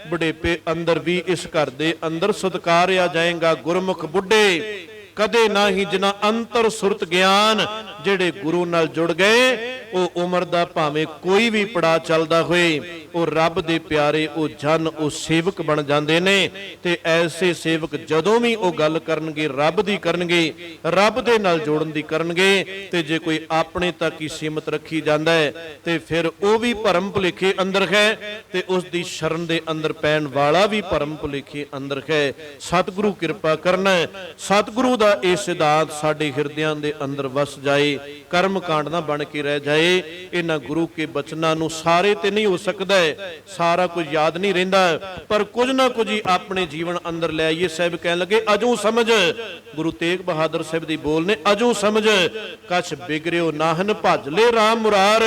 ਬੁਢੇਪੇ ਅੰਦਰ ਵੀ ਇਸ ਘਰ ਦੇ ਅੰਦਰ ਸਤਿਕਾਰਿਆ ਜਾਏਗਾ। ਗੁਰਮੁਖ ਬੁੱਢੇ ਕਦੇ ਨਾ ਹੀ ਜਿਨ੍ਹਾਂ ਅੰਤਰ ਸੁਰਤ ਗਿਆਨ, ਜਿਹੜੇ ਗੁਰੂ ਨਾਲ ਜੁੜ ਗਏ, ਉਹ ਉਮਰ ਦਾ ਭਾਵੇਂ ਕੋਈ ਵੀ ਪੜਾ ਚੱਲਦਾ ਹੋਏ, ਉਹ ਰੱਬ ਦੇ ਪਿਆਰੇ, ਉਹ ਜਨ, ਉਹ ਸੇਵਕ ਬਣ ਜਾਂਦੇ ਨੇ। ਤੇ ਐਸੇ ਸੇਵਕ ਜਦੋਂ ਵੀ ਉਹ ਗੱਲ ਕਰਨਗੇ ਰੱਬ ਦੀ ਕਰਨਗੇ, ਰੱਬ ਦੇ ਨਾਲ ਜੋੜਨ ਦੀ ਕਰਨਗੇ। ਤੇ ਜੇ ਕੋਈ ਆਪਣੇ ਤੱਕ ਹੀ ਸੀਮਤ ਰੱਖੀ ਜਾਂਦਾ ਹੈ ਤੇ ਫਿਰ ਉਹ ਵੀ ਭਰਮ ਭੁਲੇਖੇ ਅੰਦਰ ਹੈ ਤੇ ਉਸ ਦੀ ਸ਼ਰਨ ਦੇ ਅੰਦਰ ਪੈਣ ਵਾਲਾ ਵੀ ਭਰਮ ਭੁਲੇਖੇ ਅੰਦਰ ਹੈ। ਸਤਿਗੁਰੂ ਕਿਰਪਾ ਕਰਨਾ, ਸਤਿਗੁਰੂ ਦਾ ਇਹ ਸਿਧਾਂਤ ਸਾਡੇ ਹਿਰਦਿਆਂ ਦੇ ਅੰਦਰ ਵਸ ਜਾਏ, ਕਰਮ ਕਾਂਡ ਨਾ ਬਣ ਕੇ ਰਹਿ ਜਾਏ। ਇਹਨਾਂ ਗੁਰੂ ਕੇ ਬਚਨਾਂ ਨੂੰ ਸਾਰੇ ਤੇ ਨਹੀਂ ਹੋ ਸਕਦਾ, ਸਾਰਾ ਕੁਝ ਯਾਦ ਨਹੀਂ ਰਹਿੰਦਾ, ਪਰ ਕੁਝ ਨਾ ਕੁਝ ਹੀ ਆਪਣੇ ਜੀਵਨ ਅੰਦਰ ਲੈ ਆਈਏ। ਸਾਹਿਬ ਕਹਿਣ ਲੱਗੇ ਅਜੂ ਸਮਝ, ਗੁਰੂ ਤੇਗ ਬਹਾਦਰ ਸਾਹਿਬ ਦੀ ਬੋਲ ਨੇ, ਅਜੂ ਸਮਝ ਕਛ ਬਿਗੜਿਓ ਨਾਹਨ, ਭਜ ਲੈ ਰਾਮ ਮੁਰਾਰ।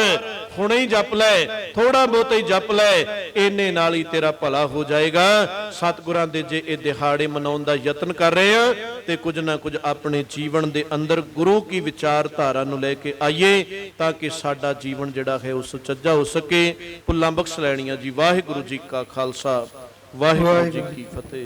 ਹੁਣੇ ਹੀ ਜਪ ਲੈ, ਥੋੜਾ ਬਹੁਤਾ ਹੀ ਜਪ ਲੈ, ਇੰਨੇ ਨਾਲ ਹੀ ਤੇਰਾ ਭਲਾ ਹੋ ਜਾਏਗਾ। ਸਤਿਗੁਰਾਂ ਦੇ ਜੇ ਇਹ ਦਿਹਾੜੇ ਮਨਾਉਣ ਦਾ ਯਤਨ ਕਰ ਰਹੇ ਆ ਤੇ ਕੁਝ ਨਾ ਕੁਝ ਆਪਣੇ ਜੀਵਨ ਦੇ ਅੰਦਰ ਗੁਰੂ ਕੀ ਵਿਚਾਰਧਾਰਾ ਨੂੰ ਲੈ ਕੇ ਆਈਏ ਤਾਂ ਕਿ ਸਾਡਾ ਜੀਵਨ ਜਿਹੜਾ ਹੈ ਉਹ ਸੁਚੱਜਾ ਹੋ ਸਕੇ। ਭੁੱਲਾਂ ਬਖਸ਼ ਲੈਣੀਆਂ ਜੀ। ਵਾਹਿਗੁਰੂ ਜੀ ਕਾ ਖਾਲਸਾ, ਵਾਹਿਗੁਰੂ ਜੀ ਕੀ ਫਤਿਹ।